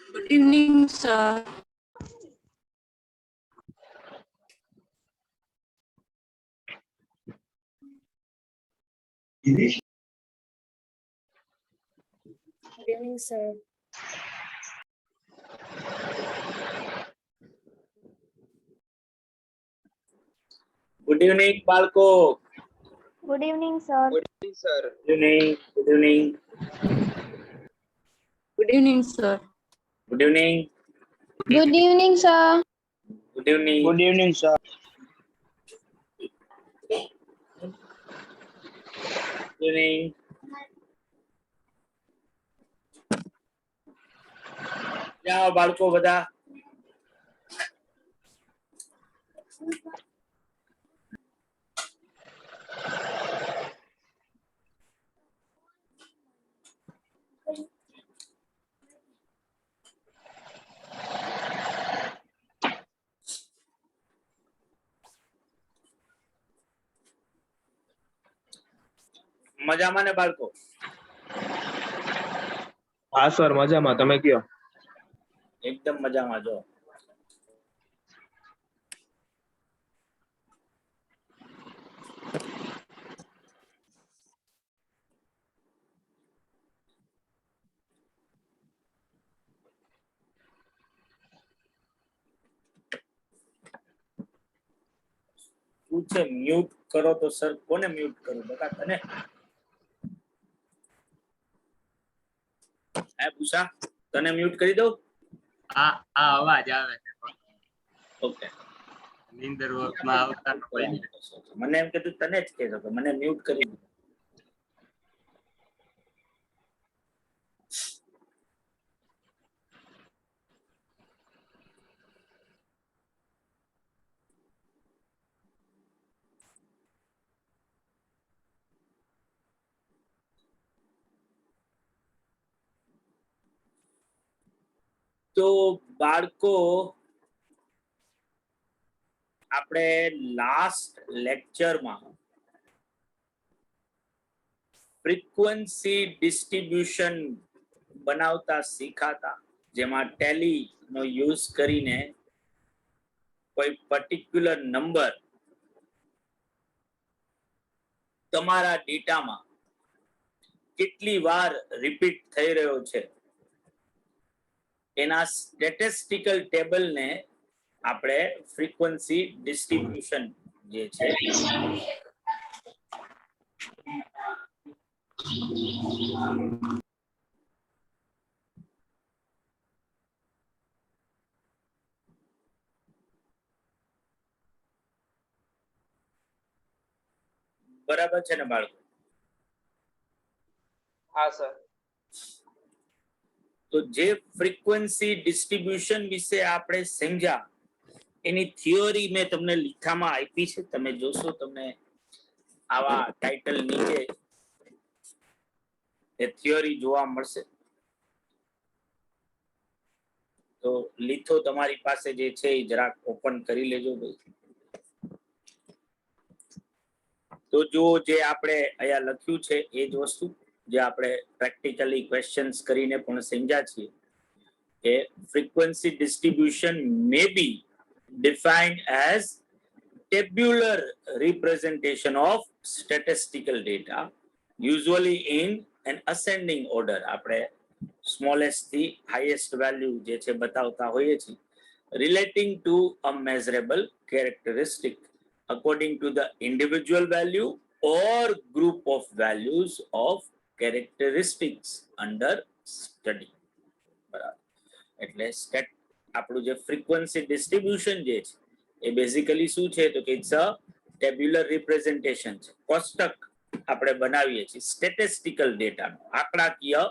Good evening, sir. Good evening, sir. Good evening, Balko. Good evening, sir. Good evening, sir. Good evening. Good evening. Good evening, sir. Good evening. Good evening, sir. Good evening. Good evening, sir. Good evening. જાઓ બાળકો બધા. મજામાં ને બાળકો? હા sir મજામાં, તમે કયો? એકદમ મજામાં. જો શું છે, મ્યુટ કરો તો સર કોને મ્યુટ કરું? બકા તને? હે પૂછા, તને મ્યુટ કરી દઉં? હા હા અવાજ આવે છે. ઓકે. નીંદર માં આવતા હોય ને. મને એમ કીધું તને જ કહેતો કે મને મ્યુટ કરી દે. તો બાળકો આપણે લાસ્ટ લેક્ચરમાં ફ્રીક્વન્સી ડિસ્ટ્રીબ્યુશન બનાવતા શીખાતા, જેમાં ટેલી નો યુઝ કરીને કોઈ પર્ટિક્યુલર નંબર તમારા ડેટામાં કેટલી વાર રિપીટ થઈ રહ્યો છે એના સ્ટેટિસ્ટિકલ ટેબલને આપણે ફ્રીક્વન્સી ડિસ્ટ્રીબ્યુશન જે છે બરાબર છે ને બાળકો? હા સર. તો જે ફ્રીક્વન્સી ડિસ્ટ્રીબ્યુશન વિશે આપણે સમજ્યા એની થિયોરી મેં તમને લીખામાં આપી છે. તમે જોશો તમને આવા ટાઇટલ નીચે એ થિયોરી જોવા મળશે. તો લીથો તમારી પાસે જે છે એ જરાક ઓપન કરી લેજો ભાઈ. તો જો જે આપણે અહીંયા લખ્યું છે એ જ વસ્તુ જે આપણે પ્રેક્ટિકલી ક્વેશ્ચન્સ કરીને પણ સમજ્યા છીએ કે frequency distribution May B defined as tabular representation of statistical data, usually in an ascending order. આપણે smallest થી highest value જે છે બતાવતા હોઈએ છીએ, relating to a measurable characteristic according to the individual value or group of values of characteristics under study. બરાબર. એટલે આપણું જે ફ્રીક્વન્સી ડિસ્ટ્રીબ્યુશન જે છે એ બેઝિકલી શું છે તો કે ઇટ્સ અ ટેબ્યુલર રિપ્રેઝન્ટેશન છે. કોષ્ટક આપણે બનાવીએ છીએ સ્ટેટિસ્ટિકલ ડેટાનો, આંકડાકીય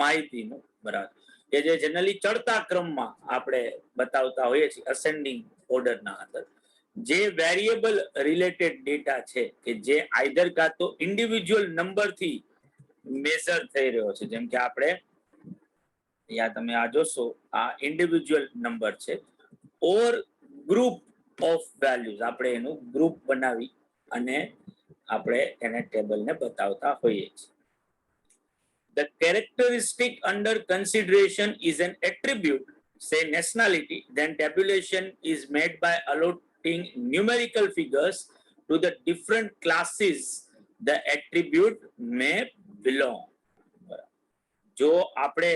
માહિતીનો, બરાબર, કે જે જનરલી ચડતા ક્રમમાં આપણે બતાવતા હોઈએ છીએ અસેન્ડિંગ ઓર્ડરના અંદર. જે વેરિયેબલ રિલેટેડ ડેટા છે કે જે આઈધર કાં તો ઇન્ડિવિજ્યુઅલ નંબરથી મેઝર થઈ રહ્યો છે, જેમ કે આપણે યા તમે આ જોશો આ ઇન્ડિવિજ્યુઅલ નંબર છે, ઓર ગ્રુપ ઓફ વેલ્યુઝ, આપણે એનું ગ્રુપ બનાવી અને આપણે એને ટેબલને બતાવતા હોઈએ છીએ. The characteristic under consideration is an attribute, say nationality, then tabulation is made by allotting numerical figures to the different classes the attribute may belong. જો આપણે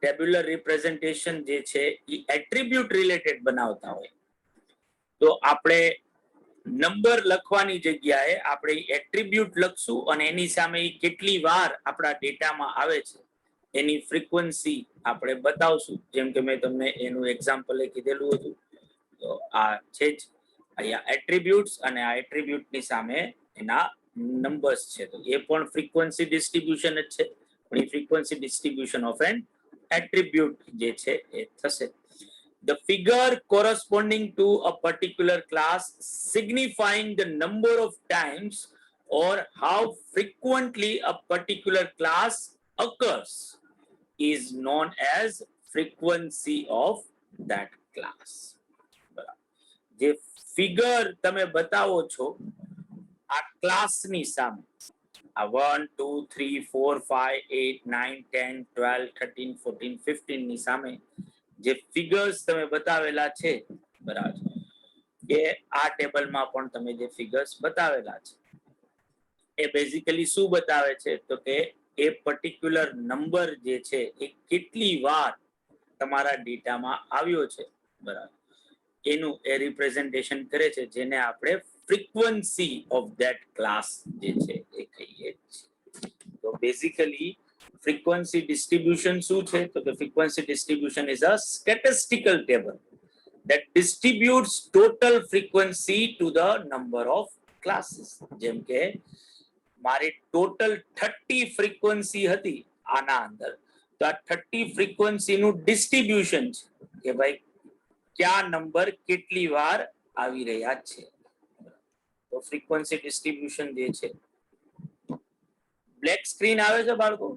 ટેબ્યુલર રિપ્રેઝન્ટેશન જે છે એ એટ્રીબ્યુટ રિલેટેડ બનાવતા હોય તો આપણે નંબર લખવાની જગ્યાએ આપણે એટ્રીબ્યુટ લખશું અને એની સામે કેટલી વાર આપણા ડેટામાં આવે છે એની ફ્રીક્વન્સી આપણે બતાવશું. જેમ કે મેં તમને એનું એક્ઝામ્પલ કીધેલું હતું. તો આ છે જ અહીંયા એટ્રીબ્યુટ્સ અને આ એટ્રીબ્યુટની સામે એના નંબર્સ છે. તો એ પણ ફ્રીક્વન્સી ડિસ્ટ્રીબ્યુશન જ છે, પણ એ frequency distribution of an attribute જે છે એ થશે. The figure corresponding to a particular class signifying the number of times or how frequently a particular class occurs is known as frequency of that class. જે figure તમે બતાવો છો આ ક્લાસની સામે, આ 1 2 3 4 5 8 9 10 12 13 14 15 ની સામે જે ફિગર્સ તમે બતાવેલા છે, બરાબર, કે આ ટેબલમાં પણ તમે જે ફિગર્સ બતાવેલા છે એ બેઝિકલી શું બતાવે છે તો કે એ પર્ટિક્યુલર નંબર જે છે એ કેટલી વાર તમારા ડેટામાં આવ્યો છે, બરાબર, એનું એ રિપ્રેઝન્ટેશન કરે છે, જેને આપણે ફ્રીક્વન્સી ઓફ ધેટ ક્લાસ જે છે એ કહીએ છીએ. તો બેઝિકલી frequency distribution શું છે તો કે frequency distribution is a statistical table that distributes total frequency to the number of classes. જેમ કે મારી ટોટલ 30 ફ્રીક્વન્સી હતી આના અંદર, તો આ 30 ફ્રીક્વન્સી નું ડિસ્ટ્રીબ્યુશન છે કે ભાઈ કયા નંબર કેટલી વાર આવી રહ્યા છે. તો ફ્રીક્વન્સી ડિસ્ટ્રીબ્યુશન જે છે. બ્લેક સ્ક્રીન આવે છે બાળકો?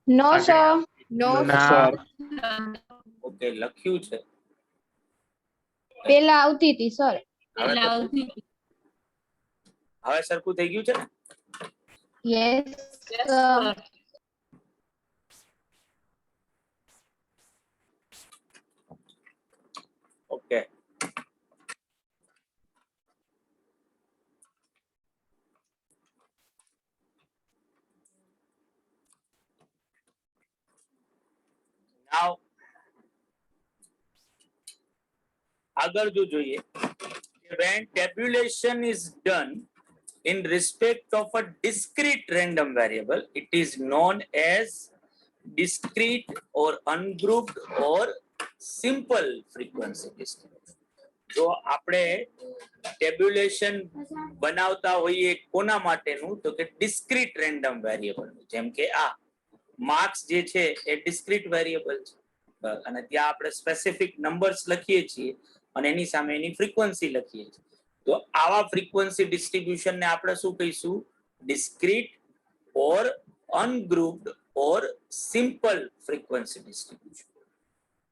No, sir. No, sir okay, લખ્યું છે. પેલા આવતી હતી સર. હવે સરખું થઈ ગયું છે ને? Yes, sir. ઓકે. Now આગળ જો જોઈએ, when tabulation is done in respect of a discrete random variable, it is known as discrete or ungrouped or simple frequency distribution. જો આપણે ટેબ્યુલેશન બનાવતા હોઈએ કોના માટેનું તો કે ડિસ્ક્રીટ રેન્ડમ વેરિયેબલ, જેમ કે આ માર્ક્સ જે છે એ ડિસ્ક્રીટ વેરિયેબલ છે અને ત્યાં આપણે સ્પેસિફિક નંબર્સ લખીએ છીએ અને એની સામે એની ફ્રીક્વન્સી લખીએ છીએ. તો આવા ફ્રીક્વન્સી ડિસ્ટ્રીબ્યુશન ને આપણે શું કહીશું? Discrete or ungrouped or simple frequency distribution.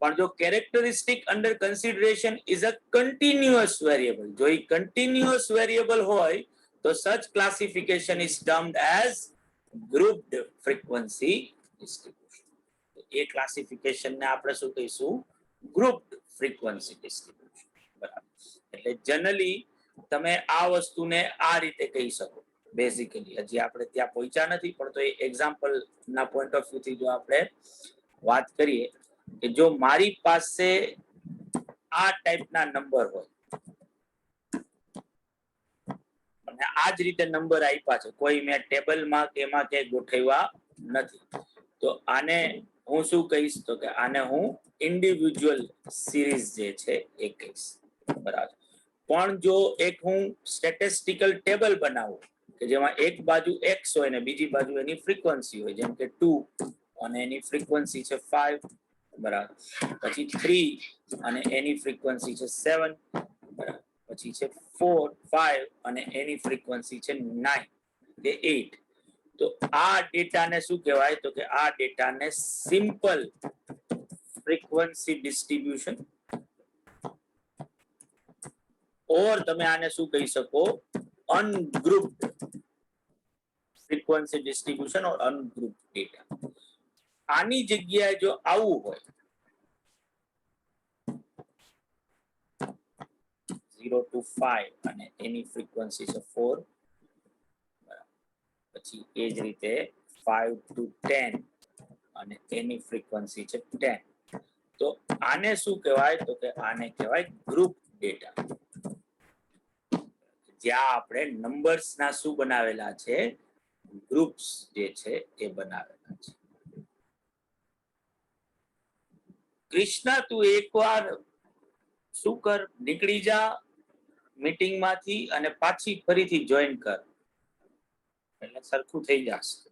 પણ જો characteristic under consideration is a continuous variable, જો એ કન્ટિન્યુઅસ વેરિયેબલ હોય તો such classification is termed as grouped frequency distribution. એ ક્લાસિફિકેશન ને આપણે શું કહીશું? Grouped frequency distribution. બરાબર. એટલે જનરલી તમે આ વસ્તુને આ રીતે કહી શકો. બેઝિકલી હજી આપણે ત્યાં પહોંચ્યા નથી, પણ તો એ એક્ઝામ્પલ ના પોઈન્ટ ઓફ વ્યૂ થી જો આપણે વાત કરીએ કે જો મારી પાસે આ ટાઈપના નંબર હોય અને આ જ રીતે નંબર આપ્યા છે, કોઈ મેં ટેબલમાં કે એમાં ક્યાંય ગોઠવ્યા નથી, તો આને હું શું કહીશ તો કે આને હું ઇન્ડિવિજ્યુઅલ સિરીઝ જે છે એ કહીશ. બરાબર. પણ જો એક હું સ્ટેટિસ્ટિકલ ટેબલ બનાવું કે જેમાં એક બાજુ x હોય ને બીજી બાજુ એની ફ્રીક્વન્સી હોય, જેમ કે 2 અને એની ફ્રીક્વન્સી છે 5, બરાબર, પછી 3 અને એની ફ્રીક્વન્સી છે 7, બરાબર, પછી છે 4 5 અને એની ફ્રીક્વન્સી છે 9 કે 8. તો આ ડેટાને શું કહેવાય તો કે આ ડેટાને સિમ્પલ ફ્રીક્વન્સી ડિસ્ટ્રીબ્યુશન, ઓર તમે આને શું કહી શકો? અનગ્રુપ્ડ frequency distribution or ungrouped data. આની જગ્યાએ જો આવું હોય 0 to 5 અને એની ફ્રીક્વન્સી છે 4, પછી એ જ રીતે 5 to 10 અને એની ફ્રીક્વન્સી છે 10. તો આને શું કહેવાય? તો કે આને કહેવાય ગ્રુપ ડેટા, જ્યાં આપણે નંબર્સ ના શું બનાવેલા છે? ગ્રુપ્સ જે છે એ બનાવેલા છે. કૃષ્ણા, તું એકવાર શું કર, નીકળી જા મીટિંગ માંથી અને પાછી ફરીથી જોઈન કર, એટલે સરખું થઈ જશે.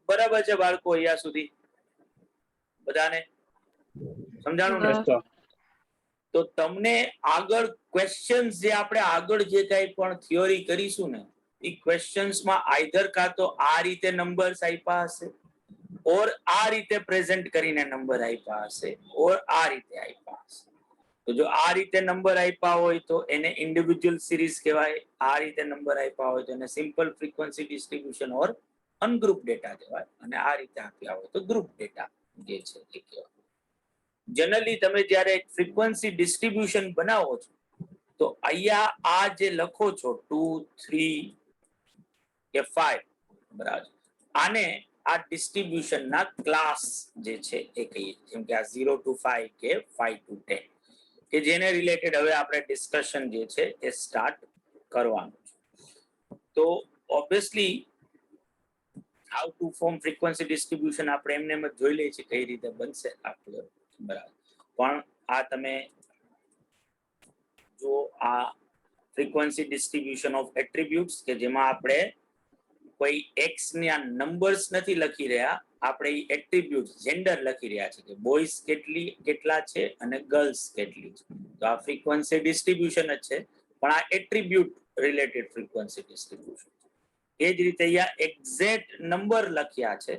બરાબર છે બાળકો? અહીંયા સુધી બધાને સમજાણું ને? Yes, sir. તો તમને આગળ ક્વેશ્ચન્સ જે આપણે આગળ જે કંઈ પણ થિયોરી કરીશું ને, એ ક્વેશ્ચન્સમાં આઈધર કાં તો આ રીતે નંબર્સ આપ્યા હશે, ઓર આ રીતે પ્રેઝન્ટ કરીને નંબર આપ્યા હશે, ઓર આ રીતે આપ્યા હશે. તો જો આ રીતે નંબર આપ્યા હોય તો એને ઇન્ડિવિજ્યુઅલ સિરીઝ કહેવાય, આ રીતે નંબર આપ્યા હોય તો એને સિમ્પલ ફ્રીક્વન્સી ડિસ્ટ્રીબ્યુશન ઓર અનગ્રુપ ડેટા કહેવાય, અને આ રીતે આપ્યા હોય તો ગ્રુપ ડેટા જે છે એ કહેવાય. જનરલી તમે જ્યારે ફ્રીક્વન્સી ડિસ્ટ્રીબ્યુશન બનાવો છો તો અહીંયા આ જે લખો છો 2, 3 કે 5, બરાબર, આને આ ડિસ્ટ્રીબ્યુશન ના ક્લાસ જે છે એ કહીએ, જેમ કે આ 0 to 5 કે 5 to 10, કે જેને રિલેટેડ હવે આપણે ડિસ્કશન જે છે એ સ્ટાર્ટ કરવાનું છે. તો obviously how to form frequency distribution આપણે એમને એમ જ જોઈ લઈએ છીએ કઈ રીતે બનશે આપણે, બરાબર. પણ આ તમે જો આ ફ્રીક્વન્સી ડિસ્ટ્રીબ્યુશન ઓફ એટ્રીબ્યુટ્સ કે જેમાં આપણે કોઈ એક્સ ના નંબર્સ નથી લખી રહ્યા, આપણે એટ્રીબ્યુટ્સ જેન્ડર લખી રહ્યા છે કે બોયઝ કેટલા છે અને ગર્લ્સ કેટલી છે. તો આ ફ્રીક્વન્સી ડિસ્ટ્રીબ્યુશન જ છે, પણ આ એટ્રીબ્યુટ રિલેટેડ ફ્રીક્વન્સી ડિસ્ટ્રીબ્યુશન. એ જ રીતે અહીંયા એક્ઝેક્ટ નંબર લખ્યા છે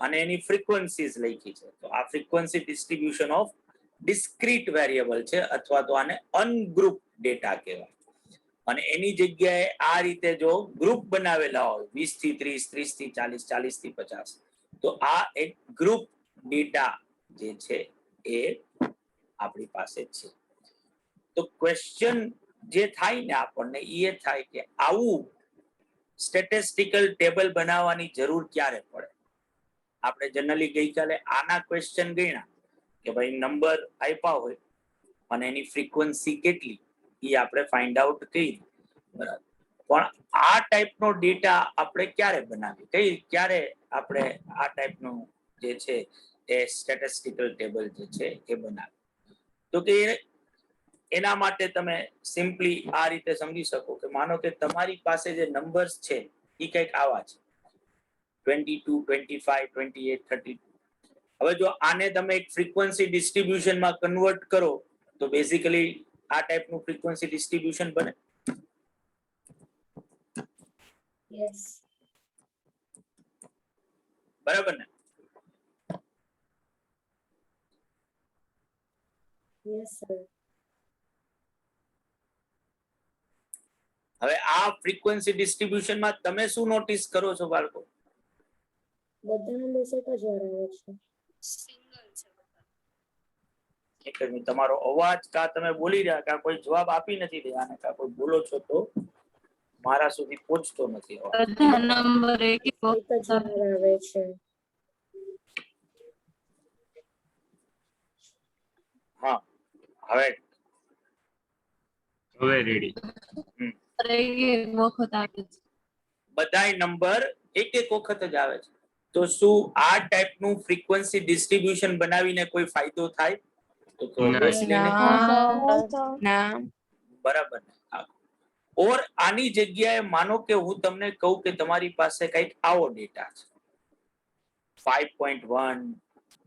અને એની ફ્રીક્વન્સીઝ લખી છે, તો આ frequency distribution of discrete variable છે, અથવા તો આને અનગ્રુપ ડેટા કહેવાય. અને એની જગ્યાએ આ રીતે જો ગ્રુપ બનાવેલા હોય 20 થી 30, 30 થી 40, 40 થી 50, તો આ એક ગ્રુપ ડેટા જે છે એ આપણી પાસે છે. તો ક્વેશ્ચન જે થાય ને આપણને એ થાય કે આવું સ્ટેટિસ્ટિકલ ટેબલ બનાવવાની જરૂર ક્યારે પડે? આપણે જનરલી ગઈકાલે આના ક્વેશ્ચન ગણ્યા કે ભાઈ નંબર આપ્યા હોય અને એની ફ્રીક્વન્સી કેટલી એ આપણે ફાઇન્ડ આઉટ કરી, બરાબર. પણ આ ટાઈપનો ડેટા આપણે ક્યારે બનાવી, ક્યારે આપણે આ ટાઈપનું જે છે એ સ્ટેટિસ્ટિકલ ટેબલ જે છે એ બનાવી? તો કે એના માટે તમે સિમ્પલી આ રીતે સમજી શકો કે માનો કે તમારી પાસે જે નંબર્સ છે એ કંઈક આવા છે 22, 25, 28, 32. હવે જો આને તમે એક ફ્રીક્વન્સી ડિસ્ટ્રીબ્યુશનમાં કન્વર્ટ કરો તો બેઝિકલી આ ટાઈપનું ફ્રીક્વન્સી ડિસ્ટ્રીબ્યુશન બને. Yes. બરાબર ને? Yes, sir. હવે આ ફ્રીક્વન્સી ડિસ્ટ્રીબ્યુશનમાં તમે શું નોટિસ કરો છો બાળકો? બધા નંબર એક જ વાર આવે છે. એક જ મિનિટ, તમારો અવાજ કા તમે બોલી રહ્યા કા કોઈ જવાબ આપી નથી રહ્યા, અને કા કોઈ બોલો છો તો મારા સુધી પહોંચતો નથી અવાજ. બધા નંબર એક એક જ વાર આવે છે. હા, હવે રેડી. એક વખત આવે છે. બધાય નંબર એક વખત જ આવે છે. તો શું આ ટાઈપનું ફ્રીક્વન્સી ડિસ્ટ્રીબ્યુશન બનાવીને કોઈ ફાયદો થાય? તો obviously નહીં. ના. બરાબર ને? ઓર આની જગ્યાએ માનો કે હું તમને કહું કે તમારી પાસે કંઈક આવો ડેટા છે 5.1,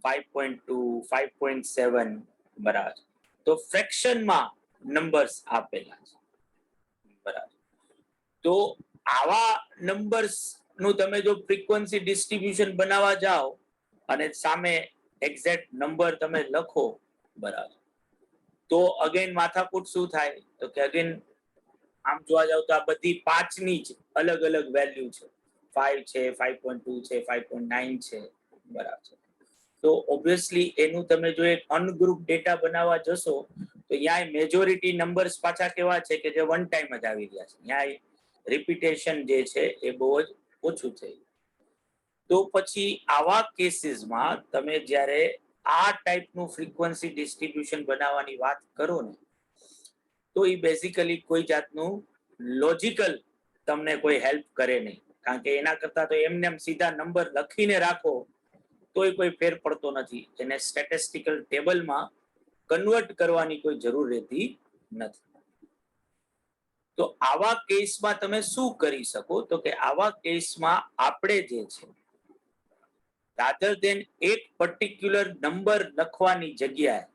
5.2, 5.7, બરાબર. તો ફ્રેક્શનમાં નંબર્સ આપેલા છે, બરાબર. તો આવા નંબર્સ નું તમે જો ફ્રીક્વન્સી ડિસ્ટ્રીબ્યુશન બનાવવા જાઓ અને સામે એક્ઝેક્ટ નંબર તમે લખો, બરાબર, તો અગેન માથાકૂટ શું થાય તો કે અગેન આમ જોવા જાવ તો આ બધી 5 ની જ અલગ અલગ વેલ્યુ છે. 5 છે, 5.2 છે, 5.9 છે, બરાબર છે. તો ઓબ્વિયસલી એનું તમે જો એક અનગ્રુપ ડેટા બનાવવા જશો તો અહીંયા મેજોરિટી નંબર્સ પાછા કેવા છે કે જે વન ટાઈમ જ આવી રહ્યા છે. અહીંયા રિપીટેશન જે છે એ બહુ જ ઓછું છે. તો પછી આવા કેસીસમાં તમે જ્યારે આ ટાઈપનું ફ્રીક્વન્સી ડિસ્ટ્રીબ્યુશન બનાવવાની વાત કરો ને તો એ બેઝિકલી કોઈ જાતનું લોજિકલ તમને કોઈ હેલ્પ કરે નહીં, કારણ કે એના કરતા તો એમને એમ સીધા નંબર લખીને રાખો તોય કોઈ ફેર પડતો નથી. એને સ્ટેટિસ્ટિકલ ટેબલમાં કન્વર્ટ કરવાની કોઈ જરૂર રહેતી નથી. તો આવા કેસમાં તમે શું કરી શકો તો કે આવા કેસમાં આપણે જે છે રાધર દેન એક પર્ટિક્યુલર નંબર લખવાની જગ્યાએ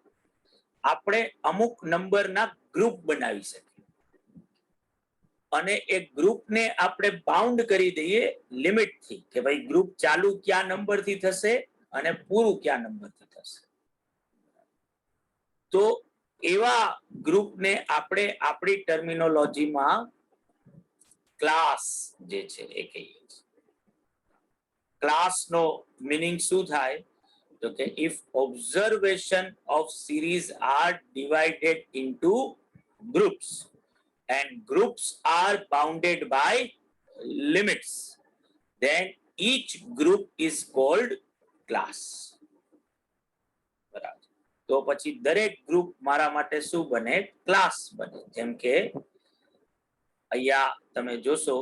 આપણે અમુક નંબરના ગ્રુપ બનાવી શકીએ અને એ ગ્રુપને આપણે બાઉન્ડ કરી દઈએ લિમિટથી કે ભાઈ ગ્રુપ ચાલુ કયા નંબરથી થશે અને પૂરું કયા નંબરથી થશે. તો એવા ગ્રુપને આપણે આપણી ટર્મિનોલોજીમાં ક્લાસ જે છે એ કહીએ છીએ. ક્લાસનો મીનિંગ શું થાય તો કે if observation of series are divided into groups and groups are bounded by limits, then each group is called class. બરાબર. તો પછી દરેક ગ્રુપ મારા માટે શું બને ક્લાસ બને. જેમ કે અહીંયા તમે જોશો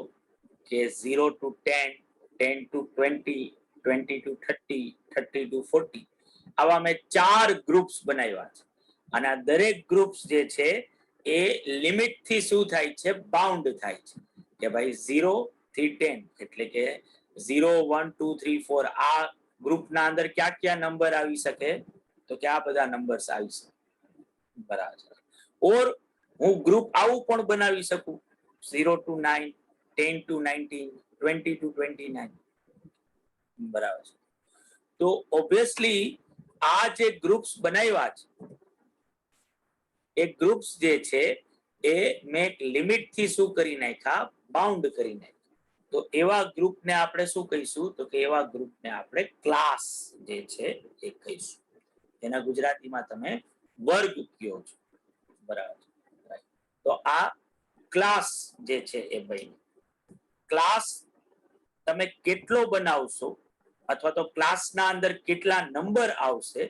કે 0 to 10, 10 to 20, 20 to 30, 30 to 40 આવા મેં 4 ગ્રુપ્સ બનાવ્યા છે અને આ દરેક ગ્રુપ્સ જે છે એ લિમિટ થી શું થાય છે બાઉન્ડ થાય છે કે ભાઈ 0 થી 10 એટલે કે 0 1 2 3 4 આ ગ્રુપના અંદર ક્યાં ક્યાં નંબર આવી શકે તો કે આ બધા નંબર્સ આવી શકે. બરાબર. ઓર હું ગ્રુપ આવું પણ બનાવી શકું 0 to 9, 10 to 19, 20 to 29. બરાબર છે. તો ઓબ્વિયસલી આ જે ગ્રુપ્સ બનાવ્યા છે એ ગ્રુપ્સ જે છે એ મેં એક લિમિટ થી શું કરી નાખ્યા બાઉન્ડ કરી નાખ્યા. તો એવા ગ્રુપને આપણે શું કહીશું તો કે એવા ગ્રુપને આપણે ક્લાસ જે છે એ કહીશું. એના ગુજરાતીમાં તમે વર્ગ કહો છો. બરાબર. તો આ ક્લાસ જે છે એ ભાઈ ક્લાસ તમે કેટલો બનાવશો અથવા તો ક્લાસના અંદર કેટલા નંબર આવશે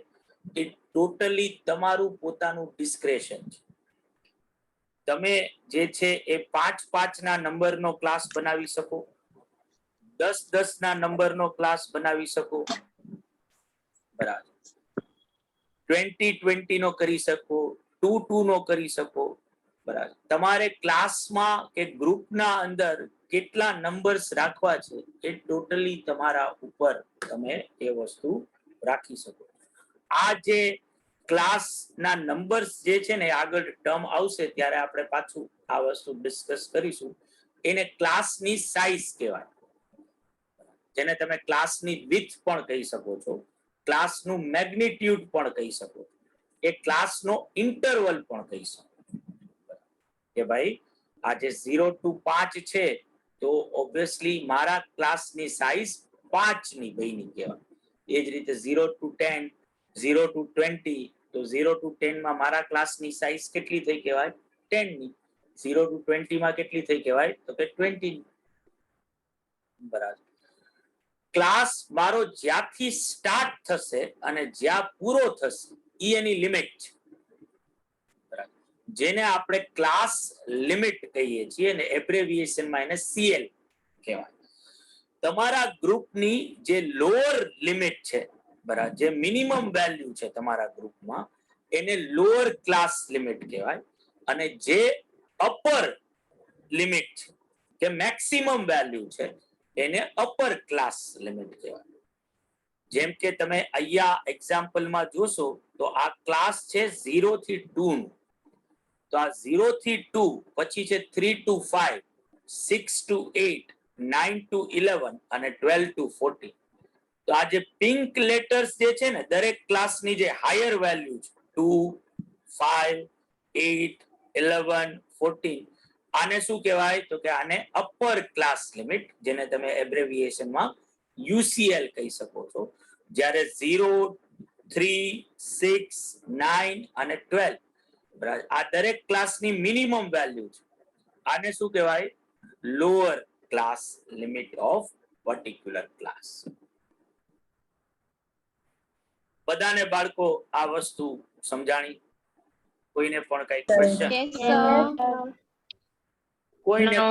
એ ટોટલી તમારું પોતાનું ડિસ્ક્રેશન છે. તમે જે છે એ 5-5 ના નંબરનો ક્લાસ બનાવી શકો, 10-10 ના નંબરનો ક્લાસ બનાવી શકો. બરાબર. 20-20 નો કરી શકો, 2-2 નો કરી શકો. બરાબર. તમારે ક્લાસમાં કે ગ્રુપના અંદર કેટલા નંબર્સ રાખવા છે એ ટોટલી તમારા ઉપર તમે એ વસ્તુ રાખી શકો. આ જે ક્લાસના નંબર્સ જે છે ને આગળ ટર્મ આવશે ત્યારે આપણે પાછું આ વસ્તુ ડિસ્કસ કરીશું. એને ક્લાસની સાઇઝ કહેવાય, જેને તમે ક્લાસની વિડ્થ પણ કહી શકો છો, ક્લાસનું મેગ્નિટ્યુડ પણ કહી શકો, એ ક્લાસનો ઇન્ટરવલ પણ કહી શકો કે ભાઈ આ જે 0 to 5 છે તો ઓબ્વિયસલી મારા ક્લાસની સાઇઝ 5 ની બની કહેવાય. એ જ રીતે 0 to 10, 0 to 20 તો 0 to 10 માં મારા ક્લાસની સાઇઝ કેટલી થઈ કહેવાય 10 ની. 0 to 20 માં કેટલી થઈ કહેવાય તો કે 20 ની. બરાબર. ક્લાસ મારો જ્યાંથી સ્ટાર્ટ થશે અને જ્યાં પૂરો થશે એ એની લિમિટ છે. બરાબર. જેને આપણે ક્લાસ લિમિટ કહીએ છીએ અને એબ્રેવિએશનમાં એને CL કહેવાય. તમારા ગ્રુપની જે લોઅર લિમિટ છે, બરાબર, જે મિનિમમ વેલ્યુ છે તમારા ગ્રુપમાં એને લોઅર ક્લાસ લિમિટ કહેવાય અને જે અપર લિમિટ છે કે મેક્સિમમ વેલ્યુ છે એને અપર ક્લાસ લિમિટ કહેવાય. જેમ કે તમે અહીંયા એક્ઝામ્પલમાં જોશો તો આ ક્લાસ છે 0 થી 2 નું. તો આ 0 થી 2 પછી છે 3 to 5, 6 to 8, 9 to 11 અને 12 to 14. તો આ જે પિંક લેટર્સ જે છે ને દરેક ક્લાસની જે હાયર વેલ્યુ છે 2, 5, 8, 11, 14 આને શું કહેવાય તો કે આને અપર ક્લાસ લિમિટ, જેને તમે એબ્રેવિએશનમાં UCL કહી શકો છો. જ્યારે 0, 3, 6, 9 અને 12 આ દરેક ક્લાસની મિનિમમ વેલ્યુ છે. આને શું કહેવાય? Lower class limit of particular class. બધાને બાળકો આ વસ્તુ સમજાણી? કોઈને પણ કઈ ક્વેશ્ચન? Yes, sir. કોઈને? નો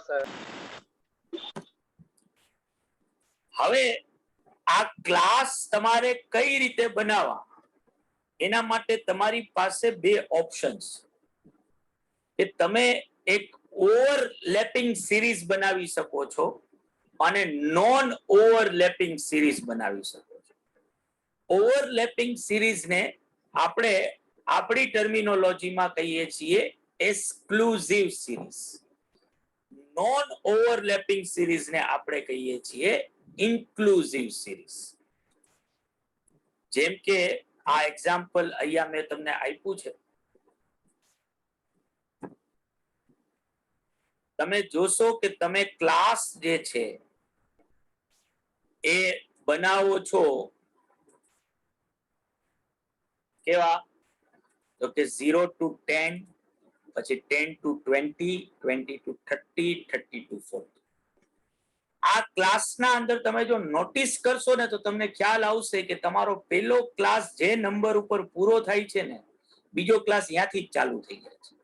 સર. હવે આ ક્લાસ તમારે કઈ રીતે બનાવવા, એના માટે તમારી પાસે બે ઓપ્શન્સ. કે તમે એક ઓવરલેપિંગ સિરીઝ બનાવી શકો છો અને નોન ઓવરલેપિંગ સિરીઝ બનાવી શકો છો. ઓવરલેપિંગ સિરીઝને આપણે આપણી ટર્મિનોલોજીમાં કહીએ છીએ એક્સક્લુઝિવ સિરીઝ. નોન ઓવરલેપિંગ સિરીઝને આપણે કહીએ છીએ ઇન્ક્લુઝિવ સિરીઝ. જેમ કે આ એક્ઝામ્પલ અહીંયા મેં તમને આપ્યું છે. તમે જોશો કે તમે ક્લાસ જે છે એ બનાવો છો કેવા? તો કે 0 to 10, પછી 10 to 20, 20 to 30, 30 to 40. આ ક્લાસના અંદર તમે જો નોટિસ કરશો ને તો તમને ખ્યાલ આવશે કે તમારો પહેલો ક્લાસ જે નંબર ઉપર પૂરો થાય છે ને, બીજો ક્લાસ ત્યાંથી જ ચાલુ થઈ જાય છે.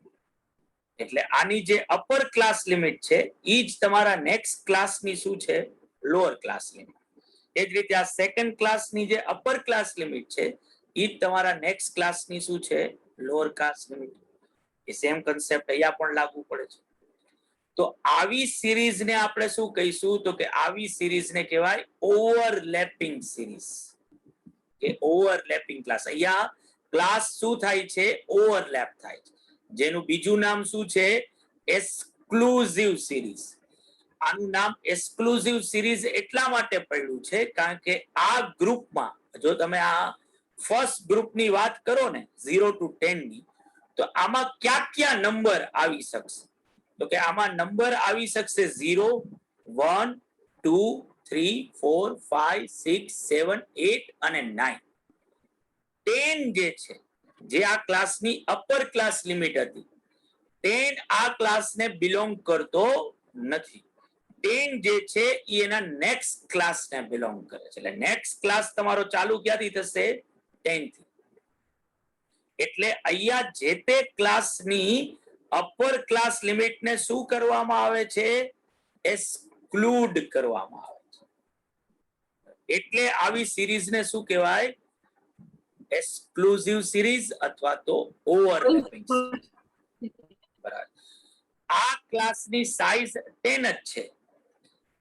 એટલે આની જે અપર ક્લાસ લિમિટ છે ઈ જ તમારા નેક્સ્ટ ક્લાસની શું છે? Lower class limit. એ જ રીતે આ સેકન્ડ ક્લાસની જે અપર ક્લાસ લિમિટ છે ઈ જ તમારા નેક્સ્ટ ક્લાસની શું છે? Lower class limit. એ સેમ કન્સેપ્ટ અહીંયા પણ લાગુ પડે છે. તો આવી સિરીઝને આપણે શું કહીશું? તો કે આવી સિરીઝને કહેવાય ઓવરલેપિંગ સિરીઝ. કે ઓવરલેપિંગ ક્લાસ. અહીંયા ક્લાસ શું થાય છે? ઓવરલેપ થાય છે. જેનું બીજું નામ શું છે? Exclusive series. આનું નામ એક્સક્લુઝિવ સિરીઝ એટલા માટે પડ્યું છે કારણ કે આ ગ્રુપમાં, જો તમે આ ફર્સ્ટ ગ્રુપની વાત કરો ને 0 to 10 ની, તો આમાં ક્યાં નંબર આવી શકશે? તો કે આમાં નંબર આવી શકશે 0, 1, 2, 3, 4, 5, 6, 7, 8 અને 9. 10 જે છે, જે આ ક્લાસની અપર ક્લાસ લિમિટ હતી, 10 આ ક્લાસને બિલોંગ કરતો નથી. 10 જે છે એ એના નેક્સ્ટ ક્લાસને બિલોંગ કરે છે. એટલે નેક્સ્ટ ક્લાસ તમારો ચાલુ ક્યાંથી થશે? 10 થી. એટલે અહીંયા જે તે ક્લાસની અપર ક્લાસ લિમિટને શું કરવામાં આવે છે? એક્સક્લુડ કરવામાં આવે છે. એટલે આવી સિરીઝને શું કહેવાય? એક્સક્લુઝિવ સિરીઝ અથવા તો ઓવરલેપિંગ સિરીઝ. બરાબર. આ ક્લાસની સાઈઝ 10 જ છે,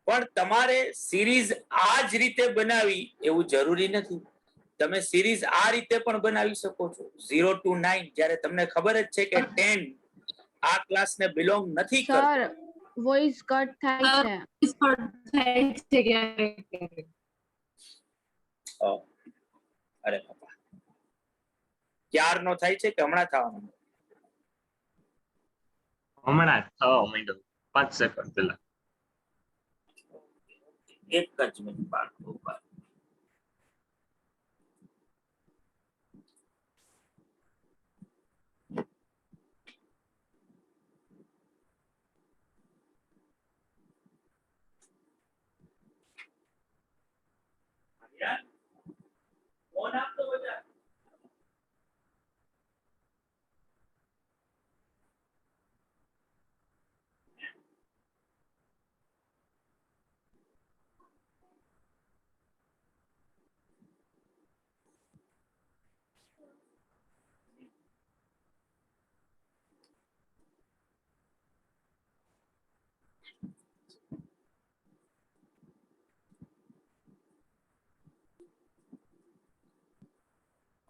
પણ તમારે સિરીઝ આ જ રીતે બનાવી એવું જરૂરી નથી. તમે સિરીઝ આ રીતે પણ બનાવી શકો છો 0 to 9, જ્યારે તમને ખબર જ છે કે 10 આ ક્લાસને બિલોંગ નથી કરતો. સર વોઇસ કટ થાય છે. અરે બાપા, ક્યારનો થાય છે કે હમણાં થવાનો? હમણાં જ થવા માંડ્યો 5 સેકન્ડ પહેલા. એક જ મિનિટ બાળકો. ફોન આપતો બધા.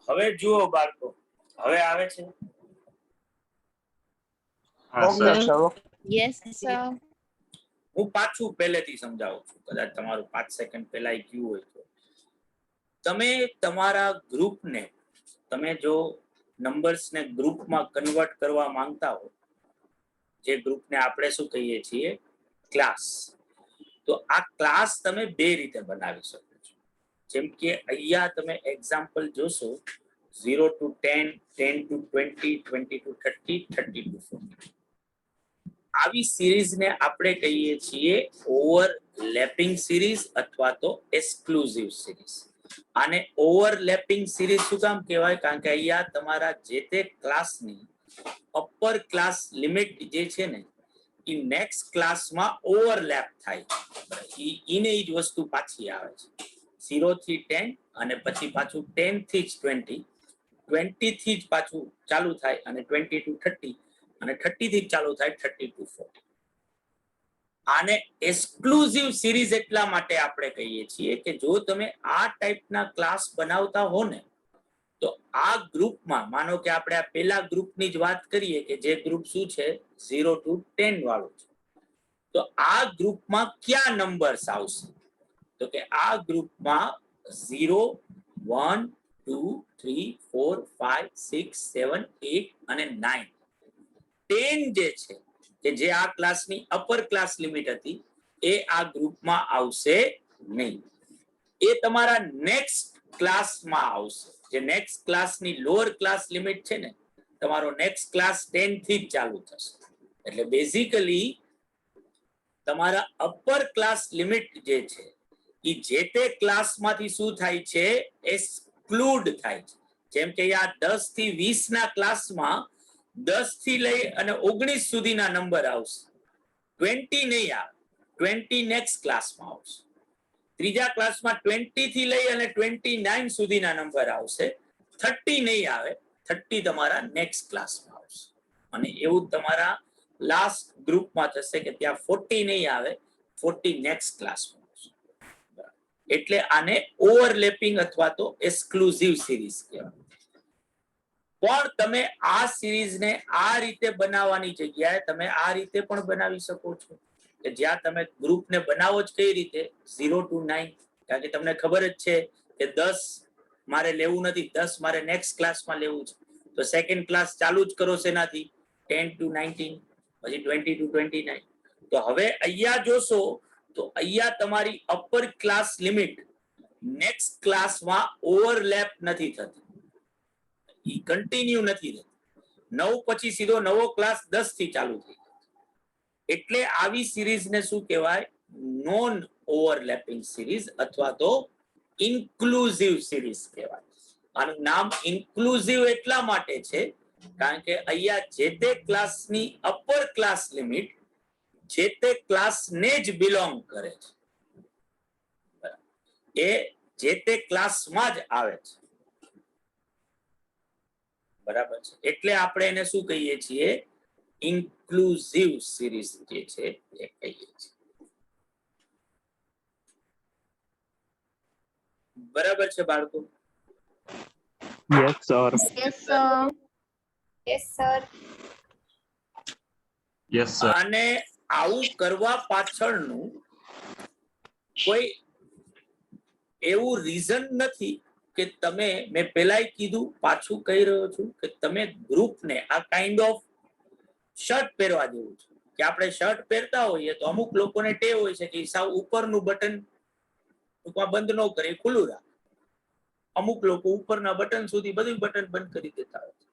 હવે જુઓ બાળકો, હવે આવે છે? હા સર. Yes, sir. હું પાછું પહેલેથી સમજાવું છું, કદાચ તમારું 5 સેકન્ડ પહેલા ગયું હોય તો. તમે તમારા ગ્રુપને તમે જો નંબર્સને ગ્રુપમાં કન્વર્ટ કરવા માંગતા હો, જે ગ્રુપને આપણે શું કહીએ છીએ, ક્લાસ, તો આ ક્લાસ તમે બે રીતે બનાવી શકો છો. જેમ કે અહીંયા તમે એક્ઝામ્પલ જોશો, 0 to 10, 10 to 20, 20 to 30, 30 to 40. આવી સિરીઝને આપણે કહીએ છીએ ઓવરલેપિંગ સિરીઝ અથવા તો એક્સક્લુઝિવ સિરીઝ. આને ઓવરલેપિંગ સિરીઝ શું કામ કહેવાય? કારણ કે અહીંયા તમારા જે તે ક્લાસની અપર ક્લાસ લિમિટ જે છે ને, એ નેક્સ્ટ ક્લાસમાં ઓવરલેપ થાય છે. એને જ વસ્તુ પાછી આવે છે. 0 થી 10 અને પછી પાછું 10 થી જ 20, 20 થી જ પાછું ચાલુ થાય અને 20 to 30 અને 30 થી ચાલુ થાય 30 to 40. આને એક્સક્લુઝિવ સિરીઝ એટલા માટે આપણે કહીએ છીએ કે જો તમે આ ટાઈપના ક્લાસ બનાવતા હો ને, તો આ ગ્રુપમાં માનો કે આપણે આ પેલા ગ્રુપની જ વાત કરીએ કે જે ગ્રુપ શું છે, 0 to 10 વાળું છે, તો આ ગ્રુપમાં કયા નંબર્સ આવશે? તો કે આ ગ્રુપમાં 0, 1, 2, 3, 4, 5, 6, 7, 8 અને 9. 10 જે છે કે જે આ ક્લાસની અપર ક્લાસ લિમિટ હતી, એ આ ગ્રુપમાં આવશે નહીં. એ તમારા નેક્સ્ટ ક્લાસમાં આવશે. જે નેક્સ્ટ ક્લાસની લોઅર ક્લાસ લિમિટ છે ને, તમારો નેક્સ્ટ ક્લાસ 10 થી જ ચાલુ થશે. એટલે બેઝિકલી તમારા અપર ક્લાસ લિમિટ જે છે, એ જે તે ક્લાસમાંથી શું થાય છે, એક્સક્લુડ થાય છે. જેમ કે આ 10 થી 20 ના ક્લાસમાં 10 થી લઈ અને 19 સુધીના નંબર આવશે. 20 નહીં આવે, 20 નેક્સ્ટ ક્લાસમાં આવશે. ત્રીજા ક્લાસમાં 20 થી લઈ અને 29 સુધીના નંબર આવશે. 30 નહીં આવે, 30 તમારા નેક્સ્ટ ક્લાસમાં આવશે. અને એવું તમારા લાસ્ટ ગ્રુપમાં થશે કે ત્યાં 40 નહીં આવે, 40 નેક્સ્ટ ક્લાસમાં આવશે. એટલે આને ઓવરલેપિંગ અથવા તો એક્સક્લુઝિવ સિરીઝ કહેવાય. પણ તમે આ સિરીઝને આ રીતે બનાવવાની જગ્યાએ તમે આ રીતે પણ બનાવી શકો છો કે જ્યાં તમે ગ્રુપને બનાવો જ કઈ રીતે, 0 to 9. કારણ કે તમને ખબર જ છે કે 10 મારે લેવું નથી, 10 મારે નેક્સ્ટ ક્લાસમાં લેવું છે. તો સેકન્ડ ક્લાસ ચાલુ જ કરો શેનાથી, 10 to 19, પછી 20 to 29. તો હવે અહીંયા જોશો તો અહીંયા તમારી અપર ક્લાસ લિમિટ નેક્સ્ટ ક્લાસમાં ઓવરલેપ નથી થતી, કન્ટિન્યુ નથી થતી. 9 પછી સીધો નવો ક્લાસ 10 થી ચાલુ થઈ જાય. એટલે આવી સિરીઝને શું કહેવાય, નોન ઓવરલેપિંગ સિરીઝ અથવા તો ઇન્ક્લુઝિવ સિરીઝ કહેવાય. આનું નામ ઇન્ક્લુઝિવ એટલા માટે છે કારણ કે અહીંયા જે તે ક્લાસની અપર ક્લાસ લિમિટ જે તે ક્લાસને જ બિલોંગ કરે છે, એ જે તે ક્લાસમાં જ આવે છે. બરાબર છે? એટલે આપણે એને શું કહીએ છીએ, ઇન્ક્લુઝિવ સિરીઝ જે છે એ કહીએ છીએ. બરાબર છે બાળકો? Yes sir. Yes, sir. Yes, sir. Yes sir. અને આવું કરવા પાછળનું કોઈ એવું રીઝન નથી કે તમે, મેં પહેલાય કીધું, પાછું કહી રહ્યો છું કે તમે ગ્રુપને આ કાઇન્ડ ઓફ શર્ટ પહેરવા જેવું છે કે આપણે શર્ટ પહેરતા હોઈએ તો અમુક લોકોને ટેવ હોય છે કે સાવ ઉપરનું બટન બંધ ન કરે, ખુલ્લું રાખે. અમુક લોકો ઉપરના બટન સુધી બધું બટન બંધ કરી દેતા હોય છે.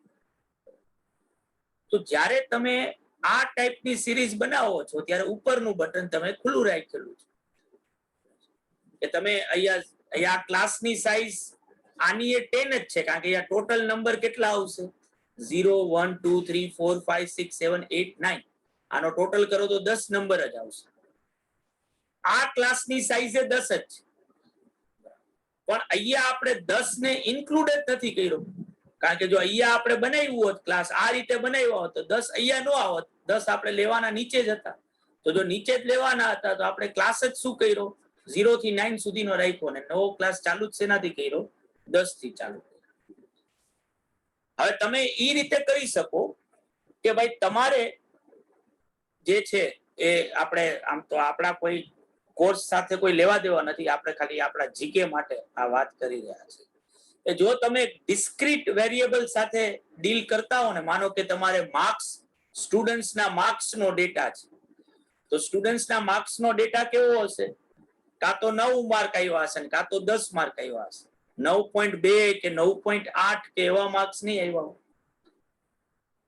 તો જ્યારે તમે આ ટાઈપની સિરીઝ બનાવો છો ત્યારે ઉપરનું બટન તમે ખુલ્લું રાખેલું છે કે તમે અહીંયા ક્લાસની સાઈઝ આની એ 10 જ છે કારણ કે અહીંયા ટોટલ નંબર કેટલા આવશે, 0, 1, 2, 3, 4, 5, 6, 7, 8, 9. આનો ટોટલ કરો તો 10 નંબર જ આવશે. આ ક્લાસની સાઈઝ એ 10 જ છે, પણ અહીંયા આપણે 10 ને ઇન્ક્લુડ જ નથી કર્યો. કારણ કે જો અહીંયા આપણે બનાવ્યું હોત ક્લાસ, આ રીતે બનાવ્યો હોત તો 10 અહીંયા નો આવત. 10 આપણે લેવાના નીચે જ હતા. તો જો નીચે જ લેવાના હતા તો આપણે ક્લાસ જ શું કર્યો, 0 થી 9 સુધીનો રાખ્યો ને નવો ક્લાસ ચાલુ જ શેનાથી કર્યો, 10 થી ચાલુ. હવે તમે એ રીતે કરી શકો કે ભાઈ તમારે જે છે એ આપણે આમ તો આપણા કોઈ કોર્સ સાથે કોઈ લેવા દેવા નથી, આપણે ખાલી આપણા જીકે માટે આ વાત કરી રહ્યા છીએ કે જો તમે ડિસ્ક્રીટ વેરિયેબલ સાથે ડીલ કરતા હો ને, માનો કે તમારે માર્ક્સ, સ્ટુડન્ટ્સના માર્ક્સનો ડેટા છે, તો સ્ટુડન્ટ્સના માર્ક્સનો ડેટા કેવો હશે? કાં તો 9 માર્ક આવ્યા હશે, કાં તો 10 માર્ક આવ્યા હશે. 9.2 કે 9.8 કે એવા માર્ક્સ નહીં આવ્યા હોય.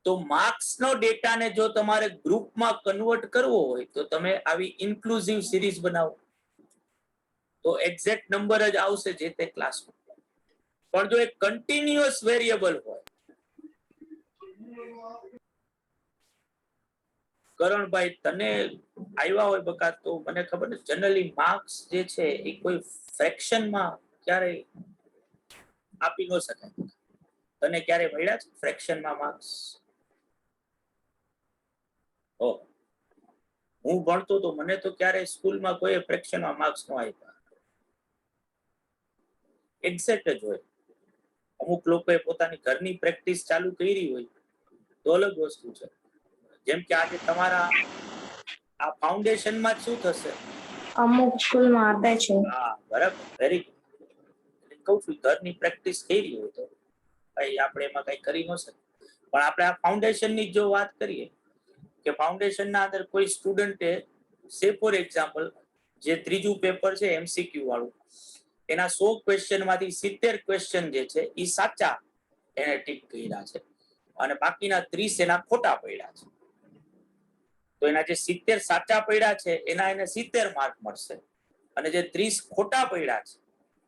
તો માર્ક્સનો ડેટાને જો તમારે ગ્રુપમાં કન્વર્ટ કરવો હોય તો તમે આવી ઇન્ક્લુઝિવ સિરીઝ બનાવો, તો એક્ઝેક્ટ નંબર જ આવશે જે તે ક્લાસમાં. પણ જો એક કન્ટિન્યુઅસ વેરિયેબલ હોય, કરણભાઈ તને આવ્યા હોય બકા, તો મને ખબર છે જનરલી માર્ક્સ જે છે એ કોઈ ફ્રેક્શનમાં ક્યારેય આપી ન શકાય. તને ક્યારે મળ્યા છે ફ્રેક્શનમાં માર્ક્સ? હું ભણતો તો મને તો ક્યારે સ્કૂલમાં કોઈ ફ્રેક્શનમાં માર્ક્સ ન આપ્યા. એક્ઝેક્ટ જ હોય. અમુક લોકોએ પોતાની ઘરની પ્રેક્ટિસ ચાલુ કરી હોય તો અલગ વસ્તુ છે. જેમ કે આજે તમારા આ ફાઉન્ડેશનમાં શું થશે? અમુક સ્કૂલમાં આપે છે. હા બરાબર, વેરી ગુડ. કહું છું ઘરની પ્રેક્ટિસ કરી હોય તો ભાઈ આપણે એમાં કઈ કરી ન શકીએ. પણ આપણે આ ફાઉન્ડેશનની જો વાત કરીએ કે ફાઉન્ડેશનના અંદર કોઈ સ્ટુડન્ટે સે ફોર એક્ઝામ્પલ જે ત્રીજું પેપર છે MCQ વાળું, એના 100 ક્વેશ્ચનમાંથી 70 ક્વેશ્ચન જે છે એ સાચા એને ટીક કર્યા છે અને બાકીના 30 એના ખોટા પડ્યા છે. તો એના જે 70 સાચા પડ્યા છે એના એને 70 માર્ક મળશે અને જે 30 ખોટા પડ્યા છે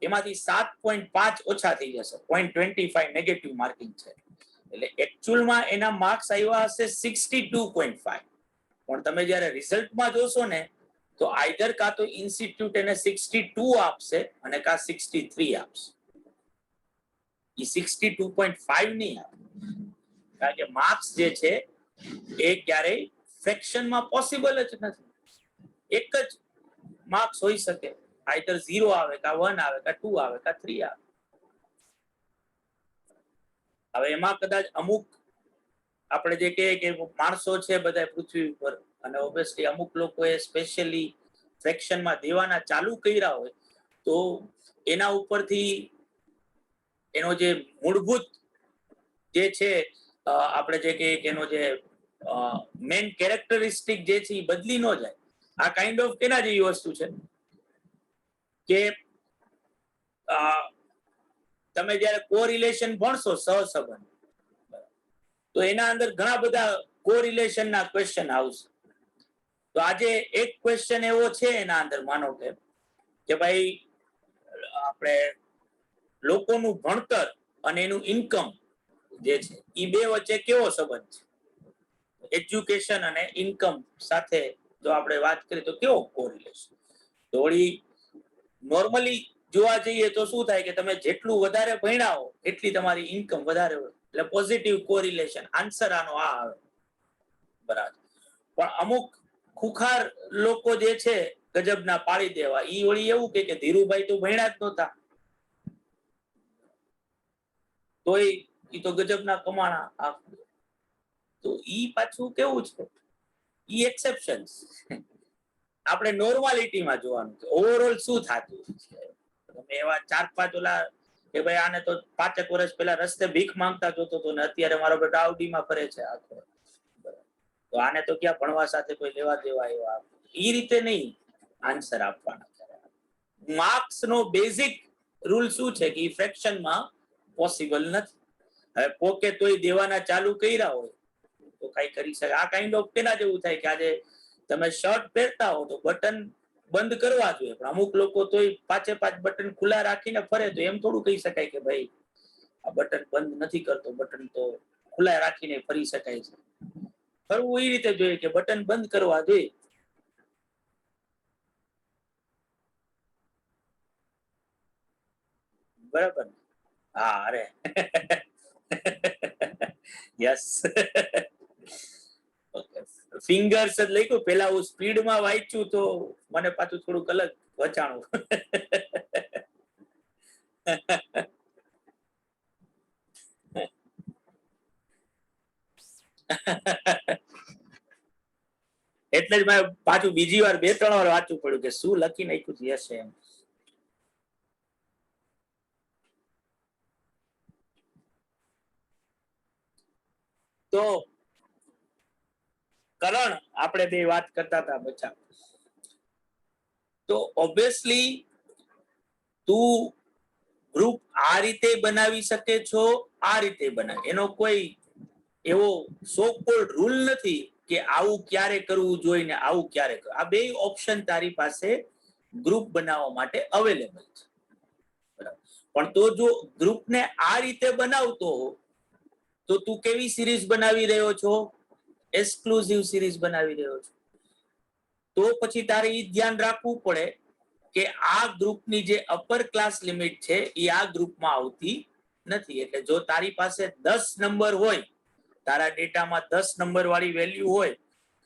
એમાંથી 7.5 ઓછા થઈ જશે. 0.25 નેગેટિવ માર્કિંગ છે. એટલે એકચ્યુઅલમાં એના માર્ક્સ આવ્યા હશે 62.5. પણ તમે જ્યારે રિઝલ્ટમાં જોશો ને તો આઈધર કાં તો ઇન્સ્ટિટ્યૂટ એને 62 આપશે અને કાં 63 આપશે. એ 62.5 નહીં આપે, કારણ કે માર્ક્સ જે છે એ ક્યારેય ફ્રેક્શનમાં પોસિબલ જ નથી. એક જ માર્ક્સ હોઈ શકે, આઈધર 0 આવે કાં 1 આવે કાં 2 આવે કાં 3 આવે. હવે એમાં કદાચ અમુક આપણે જે કહીએ કે માણસો છે બધા પૃથ્વી ઉપર, અને ઓબ્વિયસલી અમુક લોકોએ સ્પેશિયલી ફ્રેક્શનમાં દેવાના ચાલુ કર્યા હોય તો એના ઉપરથી એનો જે મૂળભૂત જે છે આપણે જે કહીએ કે એનો જે મેઇન કેરેક્ટરિસ્ટિક જે છે એ બદલી ન જાય. આ કાઇન્ડ ઓફ કેના જેવી વસ્તુ છે કે તમે જયારે કોરિલેશન ભણશો, સહસંબંધ, તો એના અંદર ઘણા બધા કોરિલેશનના ક્વેશ્ચન આવશે. તો આજે એક ક્વેશ્ચન એવો છે એના અંદર, માનો કે ભાઈ આપણે લોકોનું ભણતર અને એનું ઇન્કમ જે છે એ બે વચ્ચે કેવો સંબંધ છે? એજ્યુકેશન અને ઇન્કમ સાથે જો આપણે વાત કરીએ તો કેવો કોરિલેશન? તો વળી નોર્મલી જોવા જઈએ તો શું થાય કે તમે જેટલું વધારે ભણ્યા હો એટલી તમારી ઇન્કમ વધારે હોય, એટલે પોઝિટિવ કોરિલેશન. આન્સર આનો આ આવે, બરાબર. પણ અમુક ખુખાર લોકો જે છે ગજબના પાડી દેવા, ઈ વળી એવું કે ધીરુભાઈ તો ભણ્યા જ નહોતા તોય ઈ તો ગજબના કમાણા. તો ઈ પાછું કેવું છે, ઈ એક્સેપ્શન્સ. આપણે નોર્માલિટીમાં જોવાનું છે ઓવરઓલ શું થતું છે. તમે એવા 4-5 ઓલા કે ભાઈ આને તો 5 વર્ષ પહેલા રસ્તે ભીખ માંગતા જોતો હતો ને અત્યારે મારો બેટો આવડીમાં ફરે છે આખો, તો આને તો ક્યાં ભણવા સાથે કોઈ લેવા દેવા એવા. ઈ રીતે નહીં આન્સર આપવાના. માર્ક્સ નો બેઝિક રૂલ શું છે કે ફ્રેક્શનમાં પોસિબલ નથી. હવે પોકે તોય દેવાના ચાલુ કર્યા હોય તો કઈ કરી શકે. આ કાઇન્ડ ઓફ કેના જેવું થાય કે આજે તમે શર્ટ પહેરતા હો તો બટન બંધ કરવા જોઈએ, પણ અમુક લોકો તોય 5 બટન ખુલ્લા રાખીને ફરે, તો એમ થોડું કહી શકાય કે ભાઈ આ બટન બંધ નથી કરતો, બટન તો ખુલ્લા રાખીને ફરી શકાય છે. ફરવું એ રીતે જોઈએ કે બટન બંધ કરવા જોઈએ. બરાબર. હા, અરે યસ. ફિંગર્સ જ લખ્યું. પેલા હું સ્પીડમાં વાંચ્યું તો મને પાછું થોડુંક અલગ વચાણું. એટલે જ મેં પાછું બીજી વાર 2-3 વાર વાંચવું પડ્યું કે શું લખી નાખ્યું છે એમ. તો કરણ આપણે બે વાત કરતા હતા બચ્ચા, તો ઓબ્વિયસલી તું ગ્રુપ આ રીતે બનાવી શકે છો, આ રીતે બનાવી, એનો કોઈ એવો સો કોલ્ડ રૂલ નથી કે આવું ક્યારે કરવું જોઈએ ને આવું ક્યારે કરવું. આ બે ઓપ્શન તારી પાસે ગ્રુપ બનાવવા માટે અવેલેબલ છે, બરાબર. પણ તો જો ગ્રુપને આ રીતે બનાવતો હો તો તું કેવી સિરીઝ બનાવી રહ્યો છો? એક્સક્લુઝિવ સિરીઝ બનાવી રહ્યો છો. તો પછી તારે એ ધ્યાન રાખવું પડે કે આ ગ્રુપની જે અપર ક્લાસ લિમિટ છે એ આ ગ્રુપમાં આવતી નથી. એટલે જો તારી પાસે 10 નંબર હોય, તારા ડેટામાં 10 નંબર વાળી વેલ્યુ હોય,